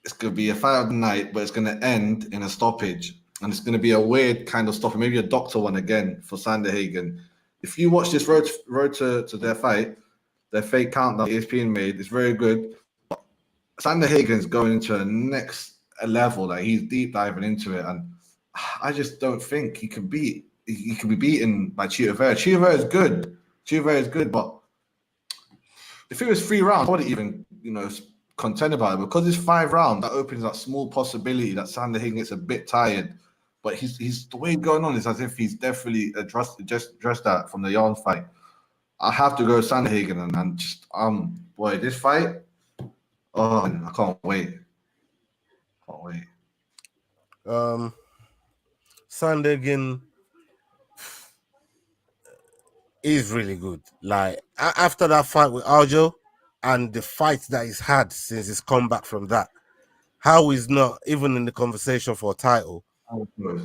Speaker 5: it's going to be a fight of the night, but it's going to end in a stoppage. And it's going to be a weird kind of stoppage, maybe a doctor one again for Sandhagen. If you watch this road to their fight, their fake countdown ESPN made, it's very good. Sandhagen's going into a next level. Like, he's deep diving into it. And I just don't think he can be beaten by Cheeto Vera. Cheeto Vera is good, Vera is good, but if it was 3 rounds, I wouldn't even, contend about it because it's 5 rounds. That opens that small possibility that Sandhagen gets a bit tired. But he's the way going on is as if he's definitely addressed that from the Yarn fight. I have to go Sandhagen and just boy, this fight. Oh, I can't wait.
Speaker 2: Sandhagen is really good. Like after that fight with Aljo and the fights that he's had since he's come back from that, how he's not even in the conversation for a title,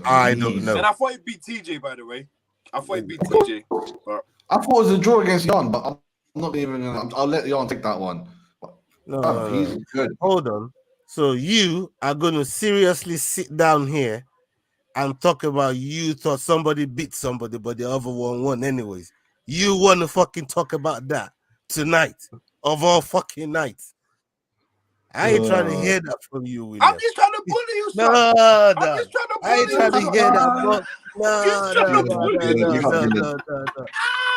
Speaker 2: I don't know.
Speaker 4: And I thought he beat TJ, by the way. I thought he beat TJ. But...
Speaker 5: I thought it was a draw against Yarn, but I'm not even. I'll let Yarn take that one.
Speaker 2: No,
Speaker 5: he's good.
Speaker 2: Hold on. So you are going to seriously sit down here and talk about you thought somebody beat somebody, but the other one won anyways. You want to fucking talk about that tonight of all fucking nights? I ain't trying to hear that from you, William.
Speaker 4: I'm just trying to bully you, son.
Speaker 2: No.
Speaker 4: I'm just trying to bully
Speaker 2: I ain't trying to hear that. No.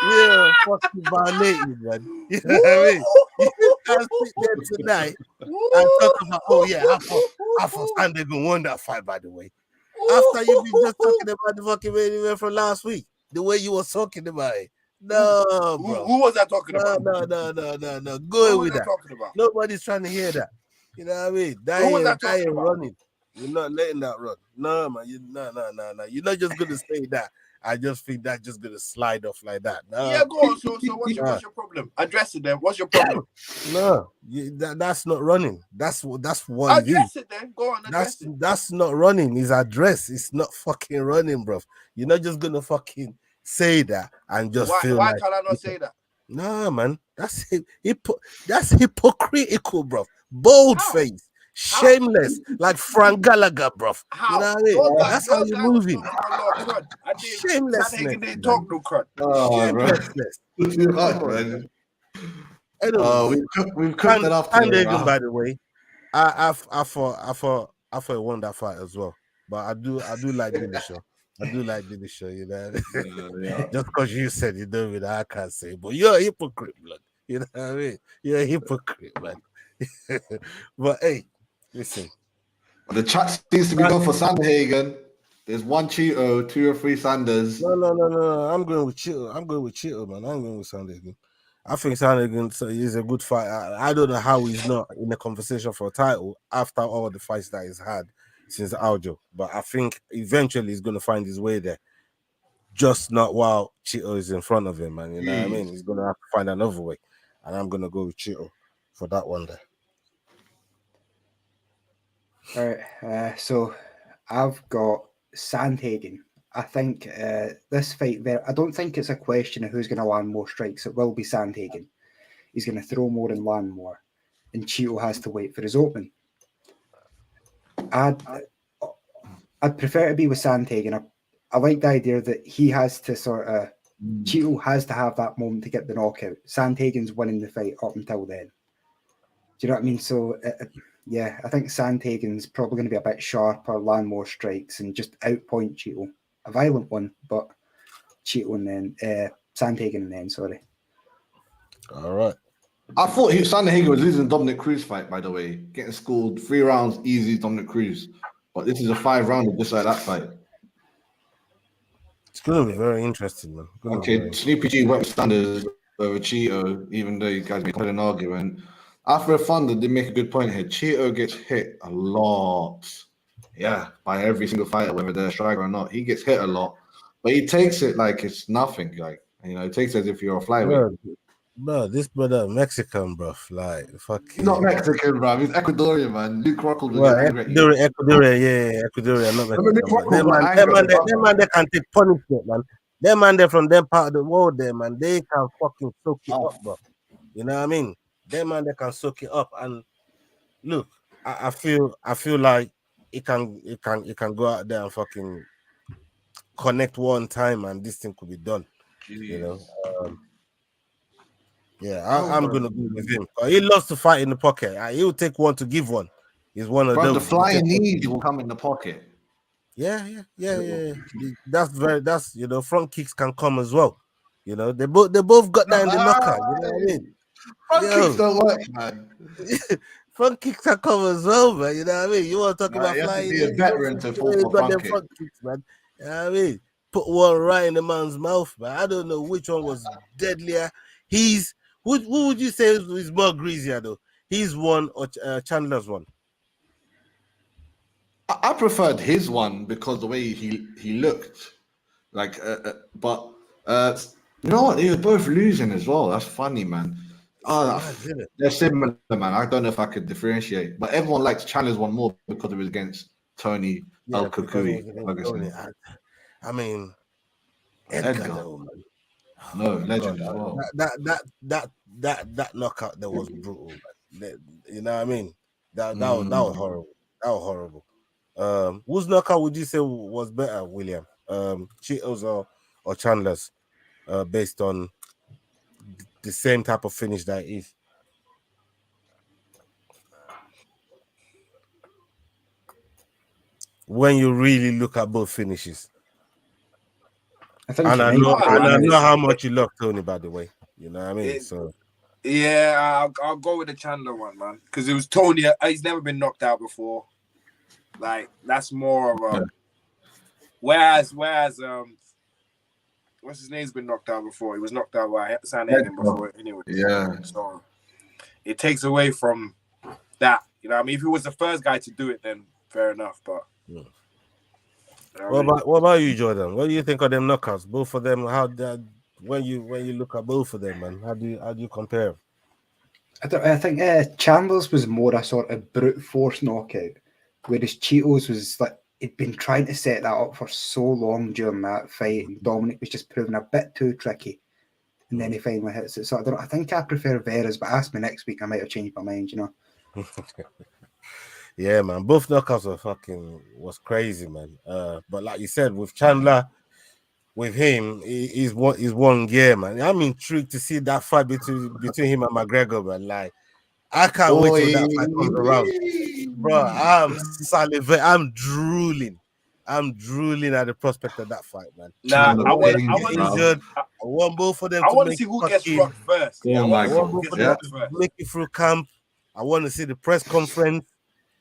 Speaker 2: Yeah, fucking violating, man. You know what I mean? You can't sit there tonight and talk about, I thought Sandhagen won that fight, by the way. After you've been just talking about the fucking main event from last week, the way you were talking about it. No, bro.
Speaker 4: Who was I talking about?
Speaker 2: No. Go with that. Nobody's trying to hear that. You know what I mean? That ain't running. You're not letting that run. No, man. No. You're not just gonna say that. I just think that's just gonna slide off like that. No.
Speaker 4: Yeah, go on. So what's your problem? Address it then. What's your problem?
Speaker 2: No, that's not running. That's what
Speaker 4: address it then. Go on.
Speaker 2: That's not running. It's address. It's not fucking running, bro. You're not just gonna fucking say that and just feel
Speaker 4: why
Speaker 2: like,
Speaker 4: can I not say that?
Speaker 2: No, man. That's hypocritical, bro. Bold face. Shameless, like Frank Gallagher, bro.
Speaker 4: How?
Speaker 2: You know what I mean? That's how you're moving. Shameless.
Speaker 4: Didn't talk no crud.
Speaker 2: Shamelessness.
Speaker 5: We've cooked that after.
Speaker 2: Sandhagen, by the way, I thought he won that fight as well. But I do like Dillashaw. You know. Just because you said you know it, I can't say. But you're a hypocrite, blood. You know what I mean? You're a hypocrite, man. But hey, listen.
Speaker 5: The chat seems to be going for Sandhagen. There's 1 Cheeto, 2 or 3 Sanders.
Speaker 2: No. I'm going with Cheeto. Man. I'm going with Sandhagen. I think Sandhagen is a good fight. I don't know how he's not in the conversation for a title after all the fights that he's had since Aljo. But I think eventually he's going to find his way there. Just not while Cheeto is in front of him, man. You know what I mean? He's going to have to find another way. And I'm going to go with Cheeto for that one there.
Speaker 3: All right. So I've got Sandhagen. I think this fight, I don't think it's a question of who's going to land more strikes. It will be Sandhagen. He's going to throw more and land more. And Cheeto has to wait for his opening. I'd prefer to be with Sandhagen. I like the idea that he has to Cheeto has to have that moment to get the knockout. Sandhagen's winning the fight up until then. Do you know what I mean? So, yeah, I think Sandhagen's probably going to be a bit sharper, land more strikes, and just outpoint Cheeto. A violent one, but Cheeto and then Sandhagen and then, sorry.
Speaker 2: All right.
Speaker 5: I thought Sandhagen was losing Dominic Cruz fight, by the way. Getting schooled 3 rounds, easy Dominic Cruz. But this is a 5-rounder just like that fight.
Speaker 2: It's going to be very interesting, man.
Speaker 5: Okay, Sleepy G went Sanders over Cheeto, even though you guys made an argument. After a Thunder, they make a good point here. Cheeto gets hit a lot. Yeah, by every single fighter, whether they're a striker or not. He gets hit a lot. But he takes it like it's nothing. Like, he takes it as if you're a flyweight.
Speaker 2: Bro, this brother Mexican, bro. Like, fucking.
Speaker 5: He's not Mexican, bro. He's Ecuadorian, man. Luke Rockhold.
Speaker 2: Ecuadorian, not Mexican. Them man, they can take punishment, man. Them man, they from them part of the world, there, man. They can fucking soak it up, bro. You know what I mean? Them man, they can soak it up. And look, I feel like it can go out there and fucking connect one time, and this thing could be done. Jeez. You know. I'm gonna go with him. He loves to fight in the pocket. He'll take one to give one. He's one of those.
Speaker 5: The flying knees will come in the pocket.
Speaker 2: Yeah. That's front kicks can come as well. You know, they both got that in the knockout. You know what I mean?
Speaker 5: Front kicks don't work, man.
Speaker 2: Front kicks are covered as well, man. You know what I mean? You want to talk about
Speaker 5: you have
Speaker 2: flying?
Speaker 5: to be a veteran to fall for front
Speaker 2: kicks, man. You know what I mean? Put one right in the man's mouth, man. I don't know which one was deadlier. Who would you say is more greasier though? He's one or Chandler's one?
Speaker 5: I preferred his one because the way he looked, like, but you know what? They were both losing as well. That's funny, man. They're similar, man. I don't know if I could differentiate, but everyone likes Chandler's one more because it was against Tony El Kukui.
Speaker 2: I mean, Edgar. Though, man.
Speaker 5: No, legend as well.
Speaker 2: That knockout that was brutal. You know what I mean? That was horrible. That was horrible. Whose knockout would you say was better, William? Cheeto's or Chandler's? Based on the same type of finish that it is. When you really look at both finishes. I know how much you love Tony, by the way. You know what I mean?
Speaker 4: I'll go with the Chandler one, man, because it was Tony. He's never been knocked out before. Like, that's more of a. Whereas what's his name's been knocked out before. He was knocked out by Sandhagen before, anyway.
Speaker 5: Yeah.
Speaker 4: So it takes away from that. You know what I mean? If he was the first guy to do it, then fair enough. But
Speaker 2: yeah. What about you, Jordan? What do you think of them knockouts? Both of them, when you look at both of them, man, how do you compare?
Speaker 3: I think Chandler's was more a sort of brute force knockout, whereas Cheeto's was like he'd been trying to set that up for so long during that fight, and Dominic was just proving a bit too tricky, and then he finally hits it. So I think I prefer Vera's, but ask me next week, I might have changed my mind. You know.
Speaker 2: Yeah, man. Both knockouts was crazy, man. But like you said, with Chandler, with him, he's one gear, man. I'm intrigued to see that fight between him and McGregor, man. Like, I can't wait till that fight comes around, bro. I'm salivating. I'm drooling at the prospect of that fight, man.
Speaker 4: Nah, I
Speaker 2: want both of them.
Speaker 4: I want to see who gets struck first.
Speaker 5: Oh my God!
Speaker 2: Make it through camp. I want to see the press conference.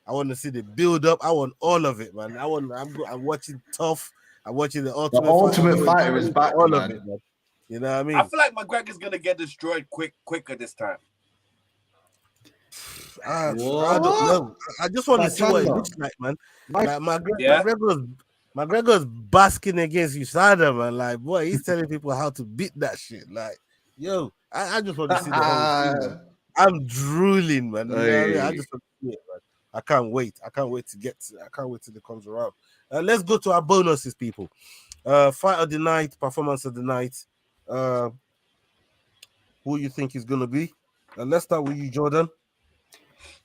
Speaker 2: I want to see the build up. I want all of it, man. I'm watching Tough. I'm watching the Ultimate
Speaker 5: Fighter is back,
Speaker 2: all
Speaker 5: man.
Speaker 2: of it, man. You know what I mean?
Speaker 4: I feel like McGregor's gonna get destroyed quicker this time.
Speaker 2: I don't know. I just want to see what it looks like, man. Like McGregor's basking against USADA, man. Like, boy, he's telling people how to beat that shit. Like, yo, I just want to see the whole thing, man. I'm drooling, man. You know what I mean? I just want to see it, man. I can't wait till it comes around. Let's go to our bonuses, people. Fight of the night, performance of the night. Who you think is gonna be? Let's start with you, Jordan.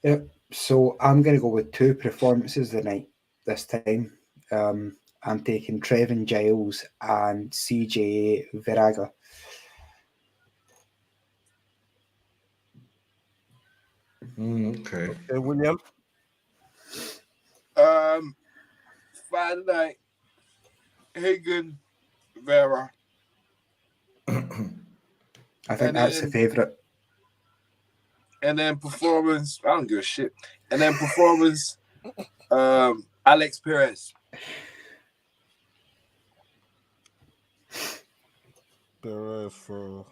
Speaker 3: Yeah, so I'm gonna go with 2 performances of the night this time. I'm taking Trevin Giles and CJ Viraga.
Speaker 5: Okay,
Speaker 2: William.
Speaker 4: Friday night, Hagen, Vera.
Speaker 3: I think that's the favorite.
Speaker 4: And then performance, I don't give a shit. And then performance, Alex Perez.
Speaker 2: Perez for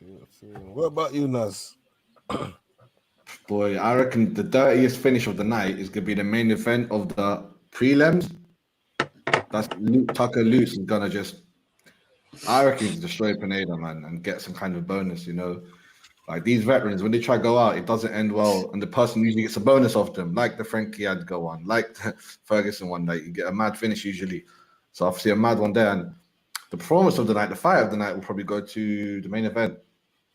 Speaker 2: POTN. What about you, Naz?
Speaker 5: Boy, I reckon the dirtiest finish of the night is gonna be the main event of the prelims. That's Tucker Lutz is gonna I reckon he's destroy Pineda, man, and get some kind of bonus, you know. Like, these veterans, when they try to go out, it doesn't end well, and the person usually gets a bonus off them, like the Frankie had go on, like the Ferguson one night. You get a mad finish usually. So obviously a mad one there, and the performance of the night, the fight of the night will probably go to the main event.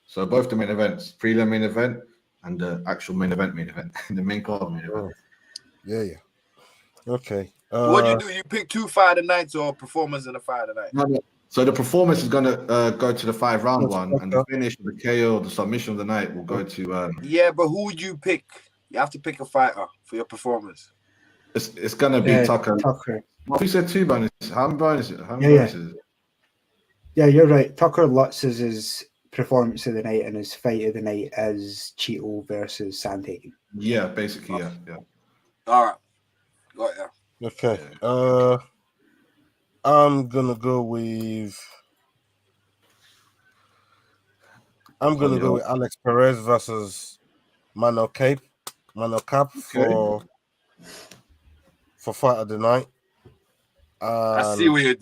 Speaker 5: So both the main events, prelim main event and the actual main event, the main card main event.
Speaker 2: Yeah. Okay.
Speaker 4: What do you do? You pick 2 fight of the nights or performance in the fight of the night?
Speaker 5: No. So the performance is gonna go to the 5-round one, and the finish, the KO, the submission of the night will go to.
Speaker 4: Yeah, but who would you pick? You have to pick a fighter for your performance.
Speaker 5: It's gonna be Tucker.
Speaker 3: Tucker.
Speaker 5: Well, you said 2 bonuses. How many bonuses?
Speaker 3: Yeah, you're right. Tucker Lutz's his performance of the night and his fight of the night is Cheeto versus Sandhagen.
Speaker 5: Yeah, basically, yeah.
Speaker 4: All right. Got ya.
Speaker 2: Okay. I'm gonna go with Alex Perez versus Mano Cap for fight of the night.
Speaker 4: I see what you're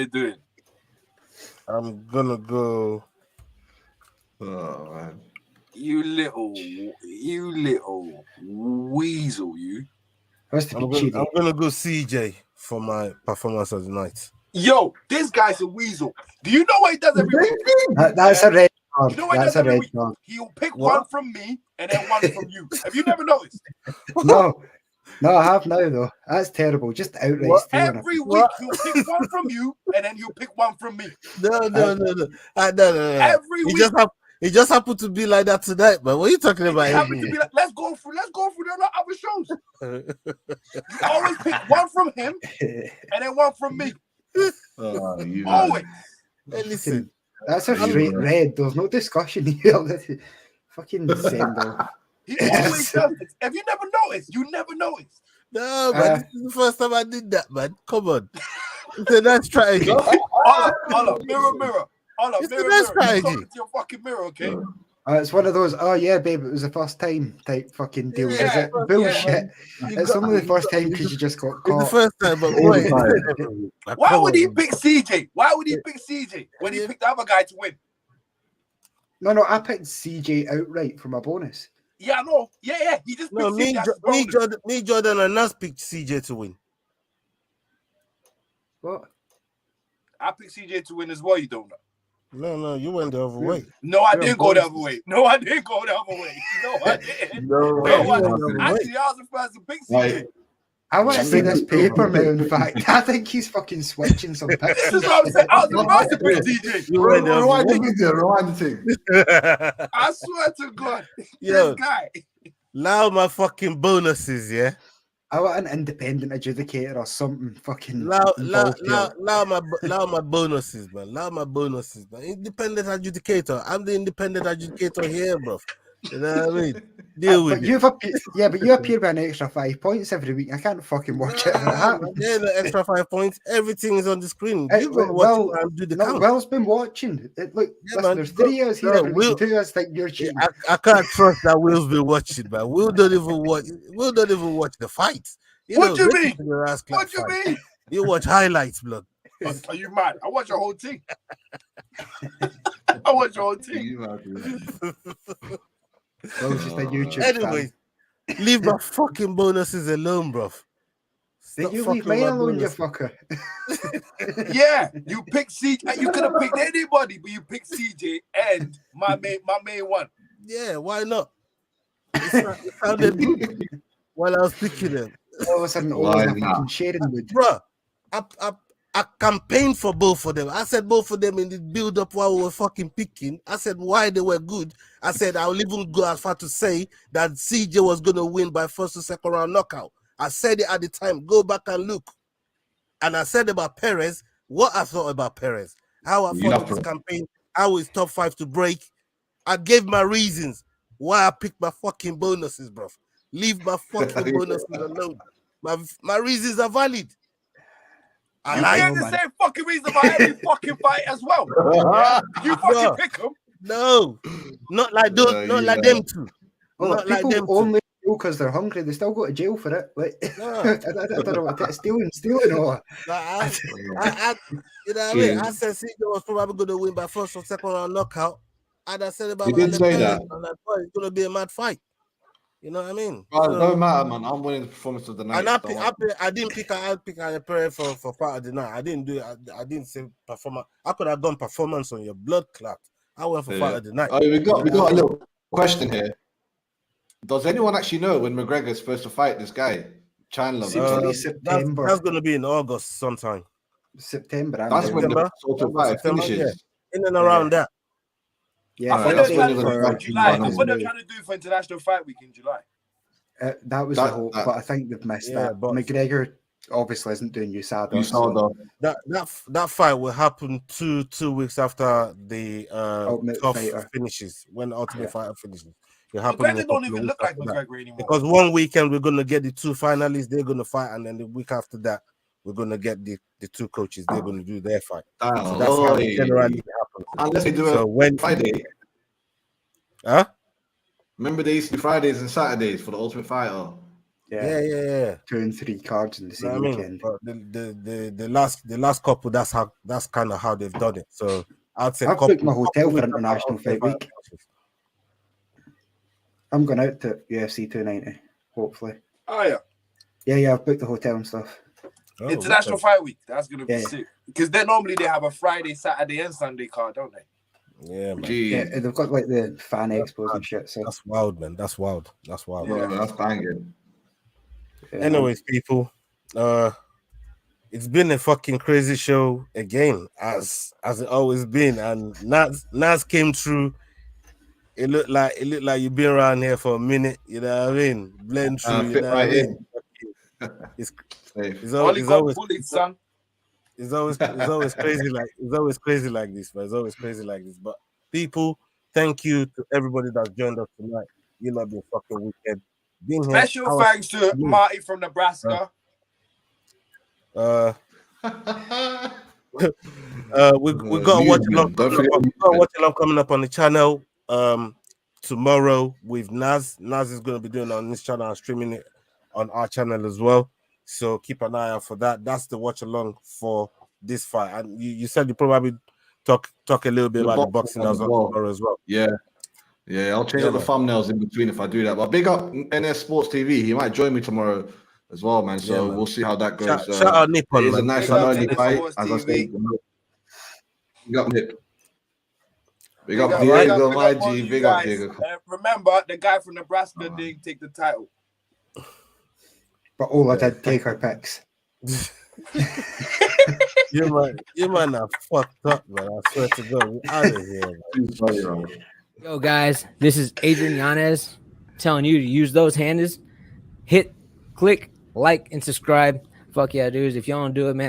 Speaker 4: doing.
Speaker 2: I'm gonna go.
Speaker 5: Oh man.
Speaker 4: You little weasel, you.
Speaker 2: I'm gonna go CJ for my performance of the night.
Speaker 4: Yo, this guy's a weasel. Do you know what he does every week?
Speaker 3: That's a red card.
Speaker 4: You know what he does every week? He'll pick one from me and then one from you. Have you never noticed?
Speaker 3: No, I have now though. That's terrible. Just outright stealing.
Speaker 4: Every week he'll pick one from you and then he'll pick one from me.
Speaker 2: No.
Speaker 4: Every week.
Speaker 2: It just happened to be like that tonight, but what are you talking about?
Speaker 4: It happened to be like, let's go through the other shows. You always pick one from him and then one from me. Always.
Speaker 2: Hey, listen.
Speaker 3: That's a straight red. There's no discussion here. Fucking send off.
Speaker 4: He always does this. Have you never noticed? You never noticed.
Speaker 2: No, man. This is the first time I did that, man. Come on. It's a nice strategy.
Speaker 4: Hold up. Mirror.
Speaker 2: It's a nice strategy.
Speaker 4: Talking to your fucking mirror, okay?
Speaker 3: It's one of those, oh yeah, babe, it was the first time type fucking deal. Is it bullshit? It's only the first time because you just got caught.
Speaker 2: It's the first time, but wait.
Speaker 4: Why would he pick CJ? Why would he pick CJ when he picked the other guy to win?
Speaker 3: No, I picked CJ outright for my bonus.
Speaker 4: Yeah, I know. Yeah. He just picked CJ.
Speaker 2: Me, Jordan, and Nas picked CJ to win.
Speaker 3: What?
Speaker 4: I picked CJ to win as well, you don't know.
Speaker 2: No, you went the other way.
Speaker 4: No, I didn't go the other way. No, I didn't.
Speaker 5: No,
Speaker 4: actually, I was the first to pick CJ.
Speaker 3: I want to see this paper now, in fact. I think he's fucking switching some pictures.
Speaker 4: This is what I'm saying. I was the first to pick CJ.
Speaker 5: Rewind the thing.
Speaker 4: I swear to God.
Speaker 2: Yo,
Speaker 4: this guy.
Speaker 2: Allow my fucking bonuses, yeah?
Speaker 3: I want an independent adjudicator or something fucking.
Speaker 2: Allow my bonuses, man. Allow my bonuses, man. Independent adjudicator. I'm the independent adjudicator here, bro. You know what I mean? Deal with it.
Speaker 3: But you appear by an extra 5 points every week. I can't fucking watch it.
Speaker 2: Yeah, the extra 5 points. Everything is on the screen. You gotta watch it and do the count.
Speaker 3: Will's been watching. Listen, there's 3 years here. Will, 2 years think you're cheating.
Speaker 2: I can't trust that Will's been watching, man. Will don't even watch the fights.
Speaker 4: What do you mean? What do you mean?
Speaker 2: You watch highlights, blood.
Speaker 4: Are you mad? I watch your whole team.
Speaker 2: Anyway, leave my fucking bonuses alone, bro.
Speaker 3: Did you leave me alone, you fucker?
Speaker 4: Yeah, you picked CJ. You could have picked anybody, but you picked CJ and my main one.
Speaker 2: Yeah, why not? It sounded good while I was picking them.
Speaker 3: All of a sudden, fucking sharing with.
Speaker 2: Bro, I campaigned for both of them. I said both of them in the build-up while we were fucking picking. I said why they were good. I said I'll even go as far to say that CJ was going to win by first or second round knockout. I said it at the time. Go back and look. And I said about Perez, what I thought about Perez. How I thought this campaign, how his top 5 to break. I gave my reasons why I picked my fucking bonuses, bro. Leave my fucking bonuses alone. My reasons are valid.
Speaker 4: You get the same fucking reason about every fucking fight as well. You fucking pick them.
Speaker 2: No, not like those, not like them two.
Speaker 3: Well, not like them only go because they're hungry. They still go to jail for it. Like, I don't know what stealing or.
Speaker 2: You know what I mean? I said CJ was probably going to win by first or second round knockout, and I said about
Speaker 5: you did say that.
Speaker 2: It's going to be a mad fight. You know what I mean?
Speaker 5: Well, so, no matter, man. I'm winning the performance of the night.
Speaker 2: And I didn't pick a prayer for part of the night. I didn't do it. I didn't say performance. I could have done performance on your blood clot. I went for part of the night.
Speaker 5: Oh, we got a little question here. Does anyone actually know when McGregor's supposed to fight this guy, Chandler?
Speaker 3: September.
Speaker 2: That's going to be in August sometime.
Speaker 3: September.
Speaker 5: That's when the sort of fight finishes.
Speaker 2: Yeah. In and around that.
Speaker 4: Yeah, I thought they were trying to do it for International Fight Week in July.
Speaker 3: That was the hope, but I think they've missed that.
Speaker 2: But
Speaker 3: McGregor obviously isn't doing USADA.
Speaker 5: USADA.
Speaker 2: That fight will happen two weeks after the
Speaker 3: Ultimate
Speaker 2: tough
Speaker 3: Fighter
Speaker 2: finishes. When the Ultimate Fighter finishes, it happen.
Speaker 4: McGregor don't even look like McGregor anymore.
Speaker 2: Because one weekend we're gonna get the two finalists, they're gonna fight, and then the week after that we're gonna get the two coaches. They're gonna do their fight. So that's how it generally happens.
Speaker 5: Unless they do it Friday.
Speaker 2: Huh?
Speaker 5: Remember they used to do Fridays and Saturdays for the Ultimate Fighter.
Speaker 2: Yeah.
Speaker 3: 2 and 3 cards in the same weekend.
Speaker 2: But the last couple, that's kind of how they've done it. So I'd say
Speaker 3: I've booked my hotel for International Fight Week. I'm going out to UFC 290, hopefully.
Speaker 4: Oh yeah.
Speaker 3: Yeah, I've booked the hotel and stuff.
Speaker 4: International Fight Week. That's gonna be sick. Because they have a Friday, Saturday, and Sunday card, don't they?
Speaker 2: Yeah, man.
Speaker 3: Yeah, they've got like the fan expos and shit. So
Speaker 2: that's wild, man. That's wild.
Speaker 5: Yeah, that's banging.
Speaker 3: Yeah,
Speaker 2: anyways, people, it's been a fucking crazy show again, as it always been. And Nas came through. It looked like you've been around here for a minute. You know what I mean? Blend through. You know what I mean? It's always
Speaker 4: son.
Speaker 2: It's always crazy like this, man. It's always crazy like this. But people, thank you to everybody that's joined us tonight. You lot been fucking wicked. Being here.
Speaker 4: Special thanks to Marty from Nebraska.
Speaker 2: We got to watch along coming up on the channel tomorrow with Nas. Nas is going to be doing it on this channel and streaming it on our channel as well. So keep an eye out for that. That's the watch along for this fight. And you said you probably talk a little bit about the boxing as well tomorrow as well.
Speaker 5: Yeah, I'll change up the thumbnails in between if I do that. But big up NS Sports TV. He might join me tomorroor as well, man. So we'll see how that goes.
Speaker 2: Shout out Nippon.
Speaker 5: It's a nice and early fight. As I said, big up Nip. Big up Diego, my G. Big up Diego.
Speaker 4: Remember, the guy from Nebraska didn't take the title.
Speaker 3: But all I did take our picks.
Speaker 2: you might have fucked up, man. I swear to God, we're out of here, man.
Speaker 6: Yo, guys, this is Adrian Yanez telling you to use those handles. Hit, click, like, and subscribe. Fuck yeah, dudes. If y'all don't do it, man.